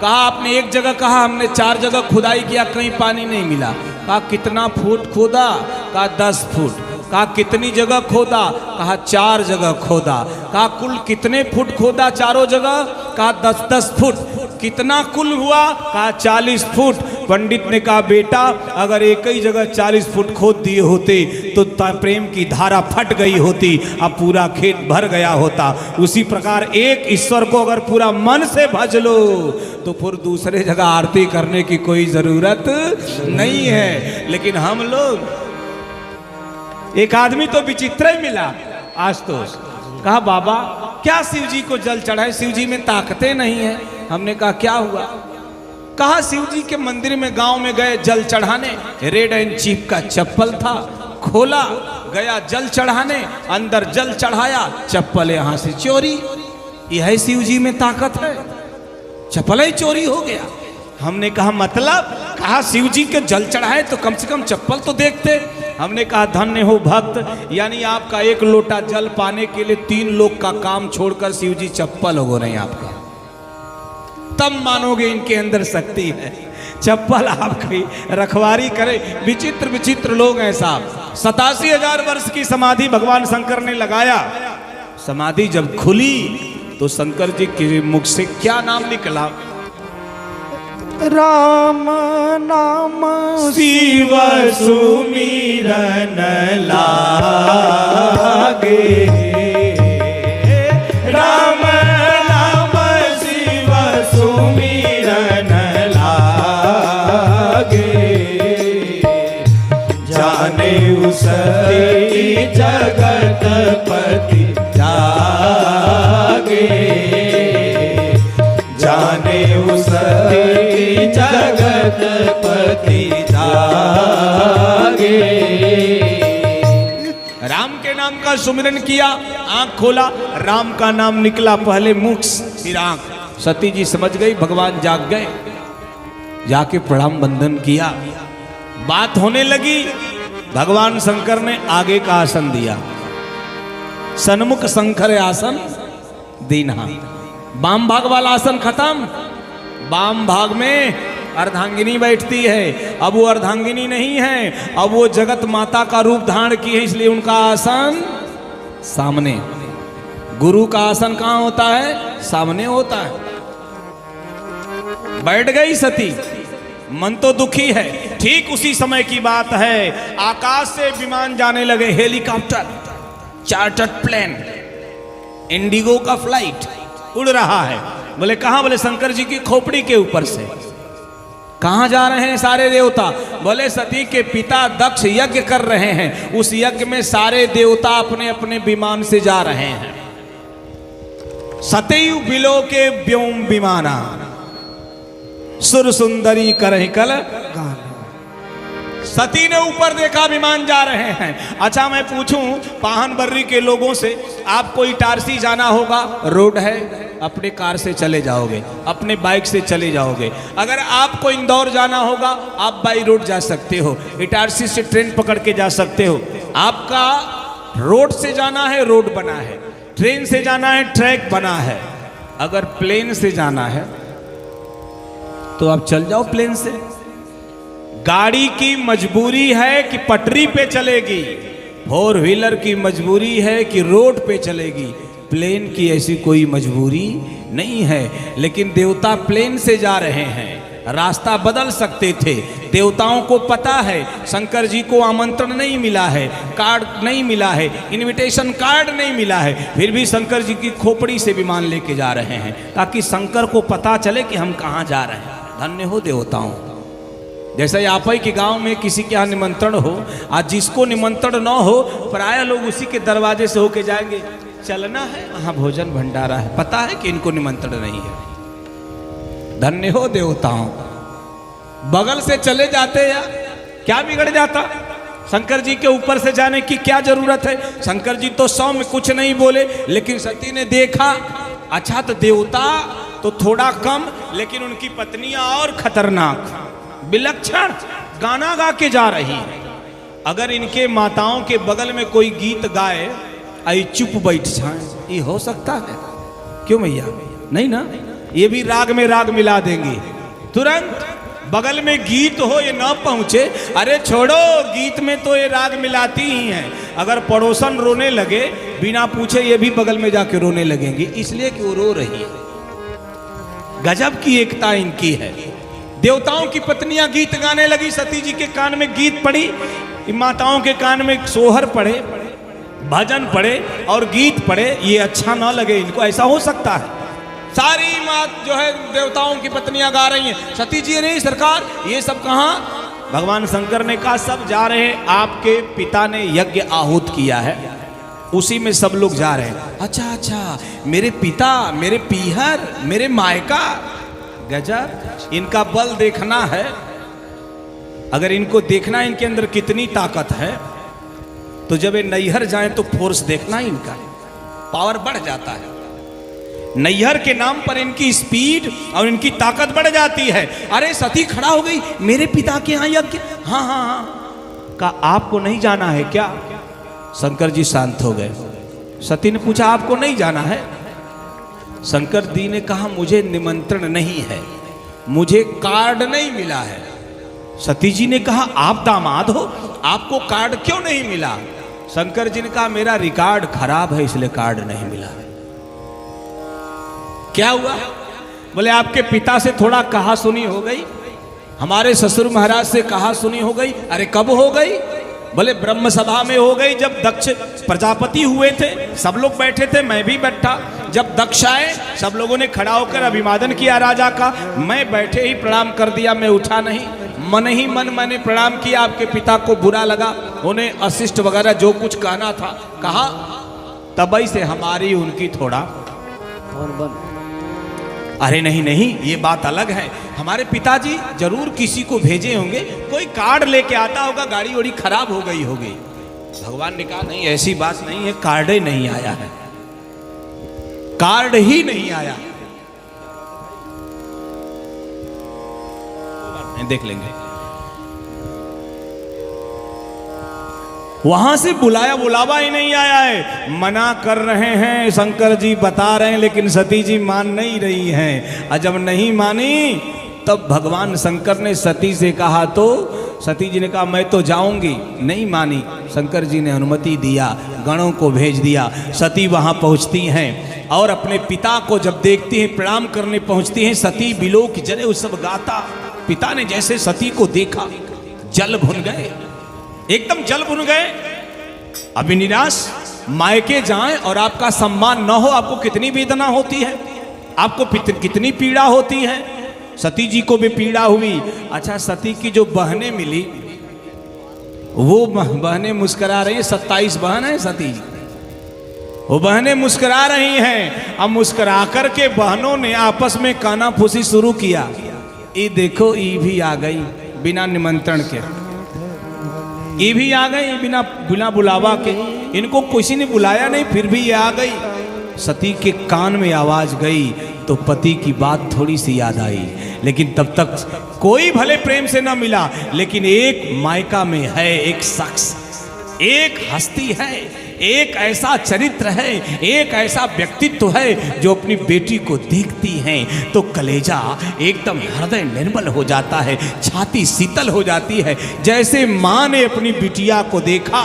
कहा आपने एक जगह कहा, हमने 4 जगह खुदाई किया, कहीं पानी नहीं मिला। कहा कितना फुट खोदा? कहा 10 फुट। कहा कितनी जगह खोदा? कहा 4 जगह खोदा। कहा कुल कितने फुट खोदा चारों जगह? कहा 10-10 फुट। कितना कुल हुआ? कहा 40 फुट। पंडित ने कहा बेटा, अगर एक ही जगह 40 फुट खोद दिए होते तो प्रेम की धारा फट गई होती, अब पूरा खेत भर गया होता। उसी प्रकार एक ईश्वर को अगर पूरा मन से भज लो तो फिर दूसरे जगह आरती करने की कोई जरूरत नहीं है। लेकिन हम लोग, एक आदमी तो विचित्र ही मिला आशुतोष। कहा बाबा क्या शिव जी को जल चढ़ाए, शिव जी में ताकतें नहीं है। हमने कहा क्या हुआ? कहा शिव जी के मंदिर में गांव में गए जल चढ़ाने, रेड एंड चीफ का चप्पल था, खोला, गया जल चढ़ाने, अंदर जल चढ़ाया, चप्पल यहां से चोरी। यह शिव जी में ताकत है? चप्पल ही चोरी हो गया। हमने कहा मतलब? कहा शिव जी के जल चढ़ाए तो कम से कम चप्पल तो देखते। हमने कहा धन्य हो भक्त, यानी आपका एक लोटा जल पाने के लिए 3 लोग का काम छोड़कर शिव जी चप्पल हो रहे हैं आपका। तब मानोगे इनके अंदर शक्ति है। चप्पल आपकी रखवारी करे। विचित्र विचित्र लोग हैं साहब। 87,000 वर्ष की समाधि भगवान शंकर ने लगाया। समाधि जब खुली तो शंकर जी के मुख से क्या नाम निकला? राम नाम शिव सुमिरन लागे, राम नाम शिव सुमिरन लागे, जाने उसती जगतपति जागे, जाने उसती जगतपति जागे। राम के नाम का सुमिरन किया, आंख खोला, राम का नाम निकला पहले मुख फिर आंख। सती जी समझ गई भगवान जाग गए, जाके प्रणाम बंदन किया। बात होने लगी, भगवान शंकर ने आगे का आसन दिया, सन्मुख शंकर आसन दीन्हा। वाम भाग वाला आसन खत्म, वाम भाग में अर्धांगिनी बैठती है। अब वो अर्धांगिनी नहीं है, अब वो जगत माता का रूप धारण की है, इसलिए उनका आसन सामने। गुरु का आसन कहाँ होता है? सामने होता है। बैठ गई सती, मन तो दुखी है। ठीक उसी समय की बात है, आकाश से विमान जाने लगे, हेलीकॉप्टर, चार्टर्ड प्लेन, इंडिगो का फ्लाइट उड़ रहा है। बोले कहां? बोले शंकर जी की खोपड़ी के ऊपर से। कहां जा रहे हैं सारे देवता? बोले सती के पिता दक्ष यज्ञ कर रहे हैं, उस यज्ञ में सारे देवता अपने अपने विमान से जा रहे हैं। सतयु बिलो के व्योम विमाना, सुर सुंदरी करहि कल गाना। सती ने ऊपर देखा विमान जा रहे हैं। अच्छा मैं पूछूं पाहन बर्री के लोगों से, आपको इटारसी जाना होगा, रोड है, अपने कार से चले जाओगे, अपने बाइक से चले जाओगे। अगर आपको इंदौर जाना होगा, आप बाई रोड जा सकते हो, इटारसी से ट्रेन पकड़ के जा सकते हो। आपका रोड से जाना है, रोड बना है, ट्रेन से जाना है, ट्रैक बना है। अगर प्लेन से जाना है तो आप चल जाओ प्लेन से। गाड़ी की मजबूरी है कि पटरी पे चलेगी, 4 व्हीलर की मजबूरी है कि रोड पे चलेगी। प्लेन की ऐसी कोई मजबूरी नहीं है। लेकिन देवता प्लेन से जा रहे हैं, रास्ता बदल सकते थे। देवताओं को पता है शंकर जी को आमंत्रण नहीं मिला है, कार्ड नहीं मिला है, इनविटेशन कार्ड नहीं मिला है, फिर भी शंकर जी की खोपड़ी से विमान लेके जा रहे हैं, ताकि शंकर को पता चले कि हम कहाँ जा रहे हैं। धन्य हो देवताओं। जैसे आप ही के गांव में किसी के यहाँ निमंत्रण हो, आज जिसको निमंत्रण न हो, प्राय लोग उसी के दरवाजे से होके जाएंगे। चलना है वहां भोजन भंडारा है, पता है कि इनको निमंत्रण नहीं है। धन्य हो देवताओं, बगल से चले जाते या क्या बिगड़ जाता? शंकर जी के ऊपर से जाने की क्या जरूरत है? शंकर जी तो 100 में कुछ नहीं बोले, लेकिन सती ने देखा अच्छा तो देवता तो थोड़ा कम, लेकिन उनकी पत्नियां और खतरनाक विलक्षण गाना गा के जा रही है। अगर इनके माताओं के बगल में कोई गीत गाए आई चुप बैठ जाए, ये हो सकता है? क्यों भैया? नहीं ना, ये भी राग में राग मिला देंगे तुरंत। बगल में गीत हो ये ना पहुंचे, अरे छोड़ो, गीत में तो ये राग मिलाती ही हैं। अगर पड़ोसन रोने लगे बिना पूछे ये भी बगल में जाके रोने लगेंगी, इसलिए कि वो रो रही है। गजब की एकता इनकी है। देवताओं की पत्नियां गीत गाने लगी, सती जी के कान में गीत पड़ी, माताओं के कान में सोहर पड़े, भजन पड़े और गीत पड़े, ये अच्छा ना लगे इनको? ऐसा हो सकता है? सारी मात जो है देवताओं की पत्नियां गा रही हैं, सती जी नहीं सरकार, ये सब कहां? भगवान शंकर ने कहा सब जा रहे हैं, आपके पिता ने यज्ञ आहूत किया है, उसी में सब लोग जा रहे हैं। अच्छा अच्छा, मेरे पिता, मेरे पीहर, मेरे मायका, गजब, इनका बल देखना है। अगर इनको देखना इनके अंदर कितनी ताकत है, तो जब ये नैहर जाए तो फोर्स देखना इनका, पावर बढ़ जाता है। नैहर के नाम पर इनकी स्पीड और इनकी ताकत बढ़ जाती है। अरे सती खड़ा हो गई, मेरे पिता के यहाँ यज्ञ, हाँ हाँ हाँ, का आपको नहीं जाना है क्या? शंकर जी शांत हो गए। सती ने पूछा आपको नहीं जाना है? शंकर जी ने कहा मुझे निमंत्रण नहीं है, मुझे कार्ड नहीं मिला है। सती जी ने कहा आप दामाद हो, आपको कार्ड क्यों नहीं मिला? शंकर जी ने कहा मेरा रिकॉर्ड खराब है इसलिए कार्ड नहीं मिला। क्या हुआ? बोले आपके पिता से थोड़ा कहा सुनी हो गई, हमारे ससुर महाराज से कहा सुनी हो गई। अरे कब हो गई? बोले ब्रह्म सभा में हो गई, जब दक्ष प्रजापति हुए थे, सब लोग बैठे थे, मैं भी बैठा। जब दक्ष आए सब लोगों ने खड़ा होकर अभिवादन किया राजा का, मैं बैठे ही प्रणाम कर दिया, मैं उठा नहीं, मन ही मन मैंने प्रणाम किया। आपके पिता को बुरा लगा, उन्हें अशिष्ट वगैरह जो कुछ कहना था कहा, तभी से हमारी उनकी थोड़ा और बन। अरे नहीं नहीं, ये बात अलग है, हमारे पिताजी जरूर किसी को भेजे होंगे, कोई कार्ड लेके आता होगा, गाड़ी वाड़ी खराब हो गई होगी। भगवान ने कहा नहीं ऐसी बात नहीं है, कार्ड ही नहीं आया है, कार्ड ही नहीं आया, देख लेंगे। वहां से बुलावा ही नहीं आया है, मना कर रहे हैं, शंकर जी बता रहे हैं, लेकिन सती जी मान नहीं रही हैं। और जब नहीं मानी तब भगवान शंकर ने सती से कहा, तो सती जी ने कहा मैं तो जाऊंगी, नहीं मानी। शंकर जी ने अनुमति दिया, गणों को भेज दिया। सती वहां पहुंचती हैं और अपने पिता को जब देखती हैं, प्रणाम करने पहुंचती हैं। सती बिलोक जले उस सब गाता। पिता ने जैसे सती को देखा जल भुन गए, एकदम जल भुन गए। अभी निराश, मायके जाएं और आपका सम्मान न हो, आपको कितनी वेदना होती है, आपको कितनी पीड़ा होती है। सती जी को भी पीड़ा हुई। अच्छा, सती की जो बहनें मिली वो बहनें मुस्कुरा रही हैं, 27 बहन है सती जी, वो बहनें मुस्कुरा रही हैं। अब मुस्कुरा कर के बहनों ने आपस में कानाफूसी शुरू किया। ये देखो, ये भी आ गई बिना निमंत्रण के, ये भी आ गई बिना बुलावा के, इनको किसी ने बुलाया नहीं, फिर भी ये आ गई। सती के कान में आवाज गई तो पति की बात थोड़ी सी याद आई, लेकिन तब तक कोई भले प्रेम से न मिला, लेकिन एक मायका में है, एक शख्स, एक हस्ती है, एक ऐसा चरित्र है, एक ऐसा व्यक्तित्व है जो अपनी बेटी को देखती हैं तो कलेजा एकदम हृदय निर्मल हो जाता है, छाती शीतल हो जाती है। जैसे माँ ने अपनी बिटिया को देखा,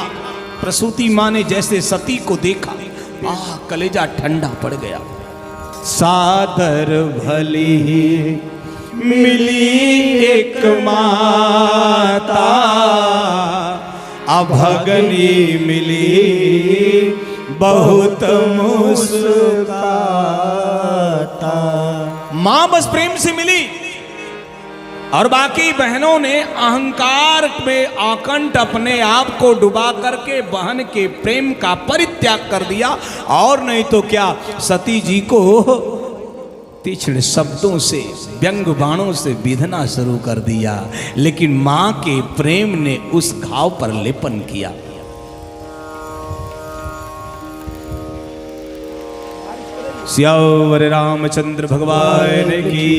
प्रसूति माँ ने जैसे सती को देखा, कलेजा ठंडा पड़ गया। सादर भली मिली एक माता, अभगनी मिली बहुत मुस्काता। मां बस प्रेम से मिली, और बाकी बहनों ने अहंकार में आकंठ अपने आप को डुबा करके बहन के प्रेम का परित्याग कर दिया। और नहीं तो क्या, सती जी को तीक्ष्ण शब्दों से, व्यंग बाणों से विधना शुरू कर दिया, लेकिन मां के प्रेम ने उस घाव पर लेपन किया। सियावर रामचंद्र भगवान की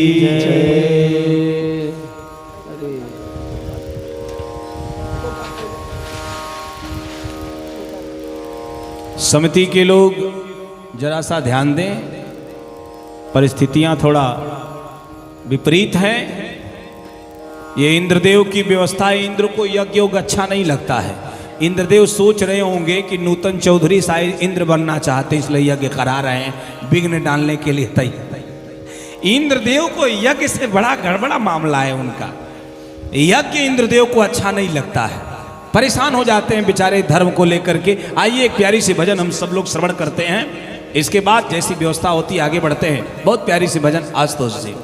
समिति के लोग जरा सा ध्यान दें, परिस्थितियां थोड़ा विपरीत हैं। ये इंद्रदेव की व्यवस्था है, इंद्र को यज्ञ योग अच्छा नहीं लगता है। इंद्रदेव सोच रहे होंगे कि नूतन चौधरी शायद इंद्र बनना चाहते, इसलिए यज्ञ करा रहे हैं, विघ्न डालने के लिए तैयार। इंद्रदेव को यज्ञ से बड़ा गड़बड़ा मामला है उनका। यज्ञ इंद्रदेव को अच्छा नहीं लगता है, परेशान हो जाते हैं बेचारे धर्म को लेकर के। आइए एक प्यारी सी भजन हम सब लोग श्रवण करते हैं, इसके बाद जैसी व्यवस्था होती है आगे बढ़ते हैं। बहुत प्यारी सी भजन आशुतोष जी।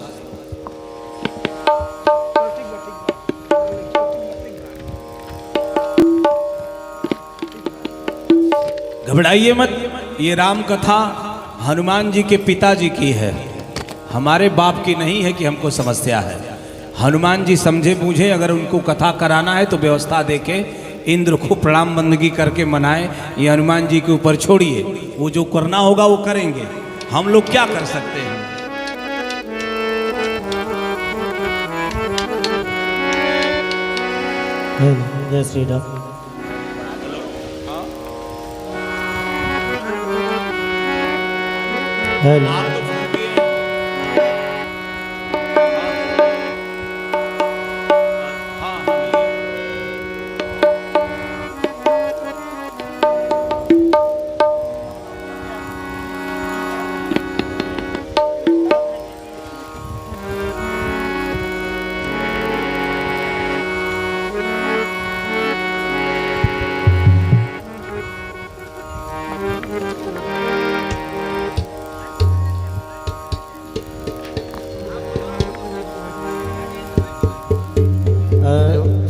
घबराइए मत, ये राम कथा हनुमान जी के पिताजी की है, हमारे बाप की नहीं है कि हमको समस्या है। हनुमान जी समझे बूझे, अगर उनको कथा कराना है तो व्यवस्था देके इंद्र को प्रणाम बंदगी करके मनाए। ये हनुमान जी के ऊपर छोड़िए, वो जो करना होगा वो करेंगे, हम लोग क्या कर सकते हैं। जय श्री राम।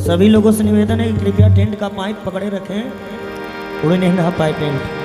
सभी लोगों से निवेदन है कि कृपया टेंट का पाइप पकड़े रखें, उड़े नहीं रहा पाइप टेंट।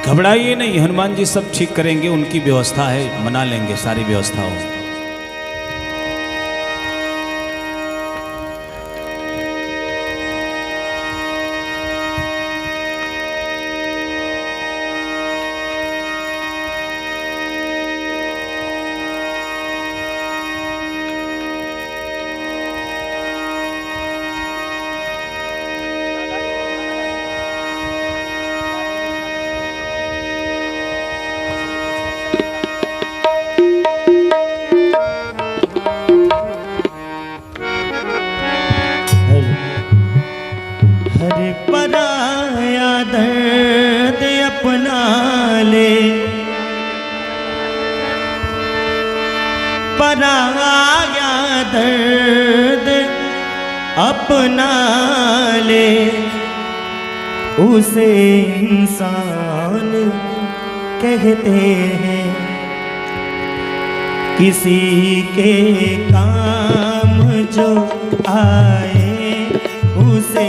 घबराइए नहीं, हनुमान जी सब ठीक करेंगे, उनकी व्यवस्था है, मना लेंगे सारी व्यवस्थाओं। हरे पराया दर्द अपना ले, पराया दर्द अपना ले, उसे इंसान कहते हैं। किसी के काम जो आए उसे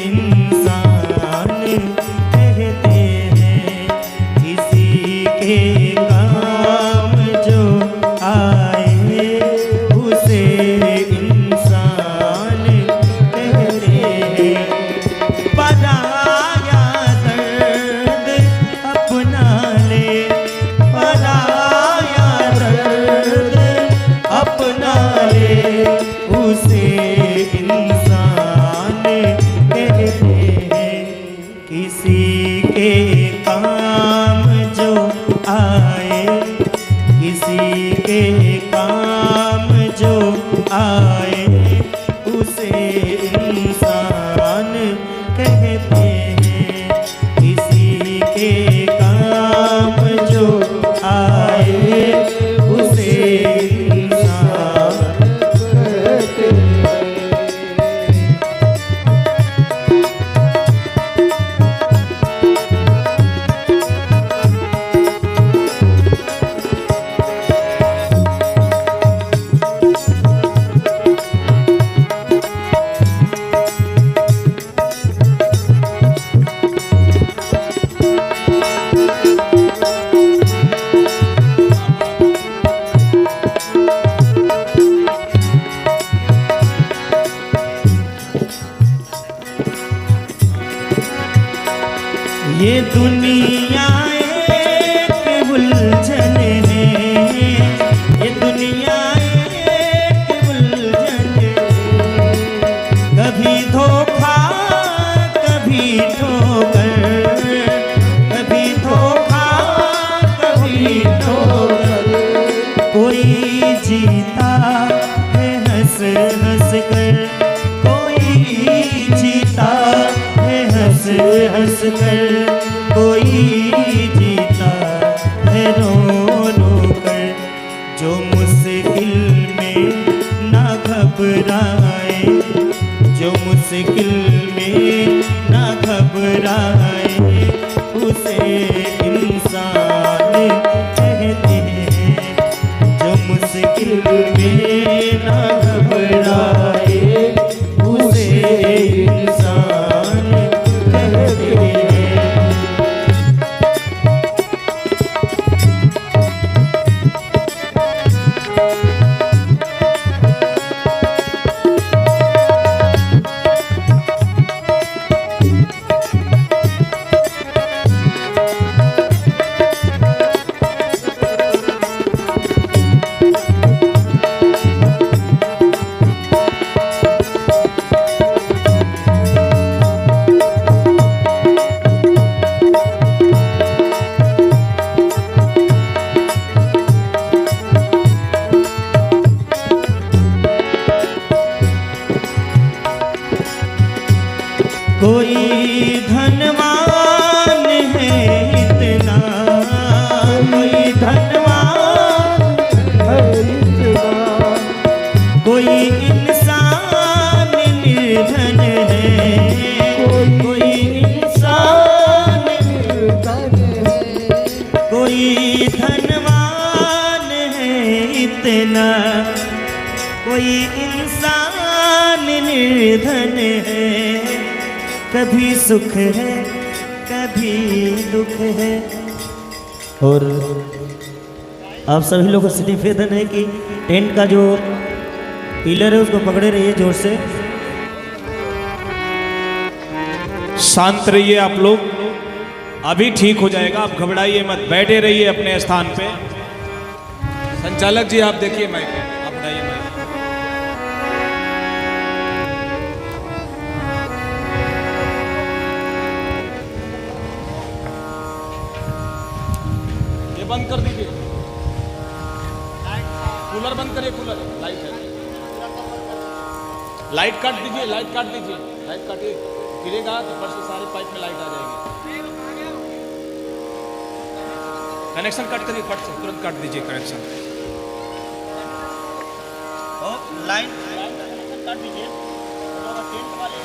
इंसान कहते हैं। किसी के काम जो आए उसे इंसान कहते हैं। पराया दर्द अपना ले, पराया दर्द अपना आए, किसी के काम जो आए, उसे इंसान कहते हैं। किसी के काम जो आए, उसे इंसान कहते हैं। ये दुनिया एक उलझन है, ये दुनिया एक उलझन है। कभी धोखा कभी ठोकर, कभी धोखा कभी ठोकर। कोई जीता है हंस हंस कर, कोई जीता है हंस हंस कर, कोई जीता है रो रो कर। जो मुश्किल में ना घबराए, जो मुश्किल में ना घबराए, उसे इंसान कहते हैं। जो मुश्किल में ना घबराए, उसे इंसान कहते हैं। कोई धनवान है इतना, कोई धनवान है इतना, कोई इंसान निर्धन है, कोई इंसान निर्धन है। कोई धनवान है इतना, कोई इंसान निर्धन है। कभी सुख है कभी दुख है। और आप सभी लोगों से निवेदन है कि टेंट का जो पिलर है उसको पकड़े रहिए जोर से। शांत रहिए आप लोग, अभी ठीक हो जाएगा, आप घबराइए मत, बैठे रहिए अपने स्थान पे। संचालक जी आप देखिए माइक पे, आप उठाइए माइक। ये बंद कर दीजिए, कूलर बंद करिए, कूलर लाइट है, लाइट काट दीजिए, लाइट काट दीजिए, लाइट काटिए, गिरेगा तो ऊपर से सारे पाइप में लाइट आ जाएगी। कनेक्शन कट करिए, फट से तुरंत काट दीजिए कनेक्शन। लाइन काट दीजिए टेंट वाले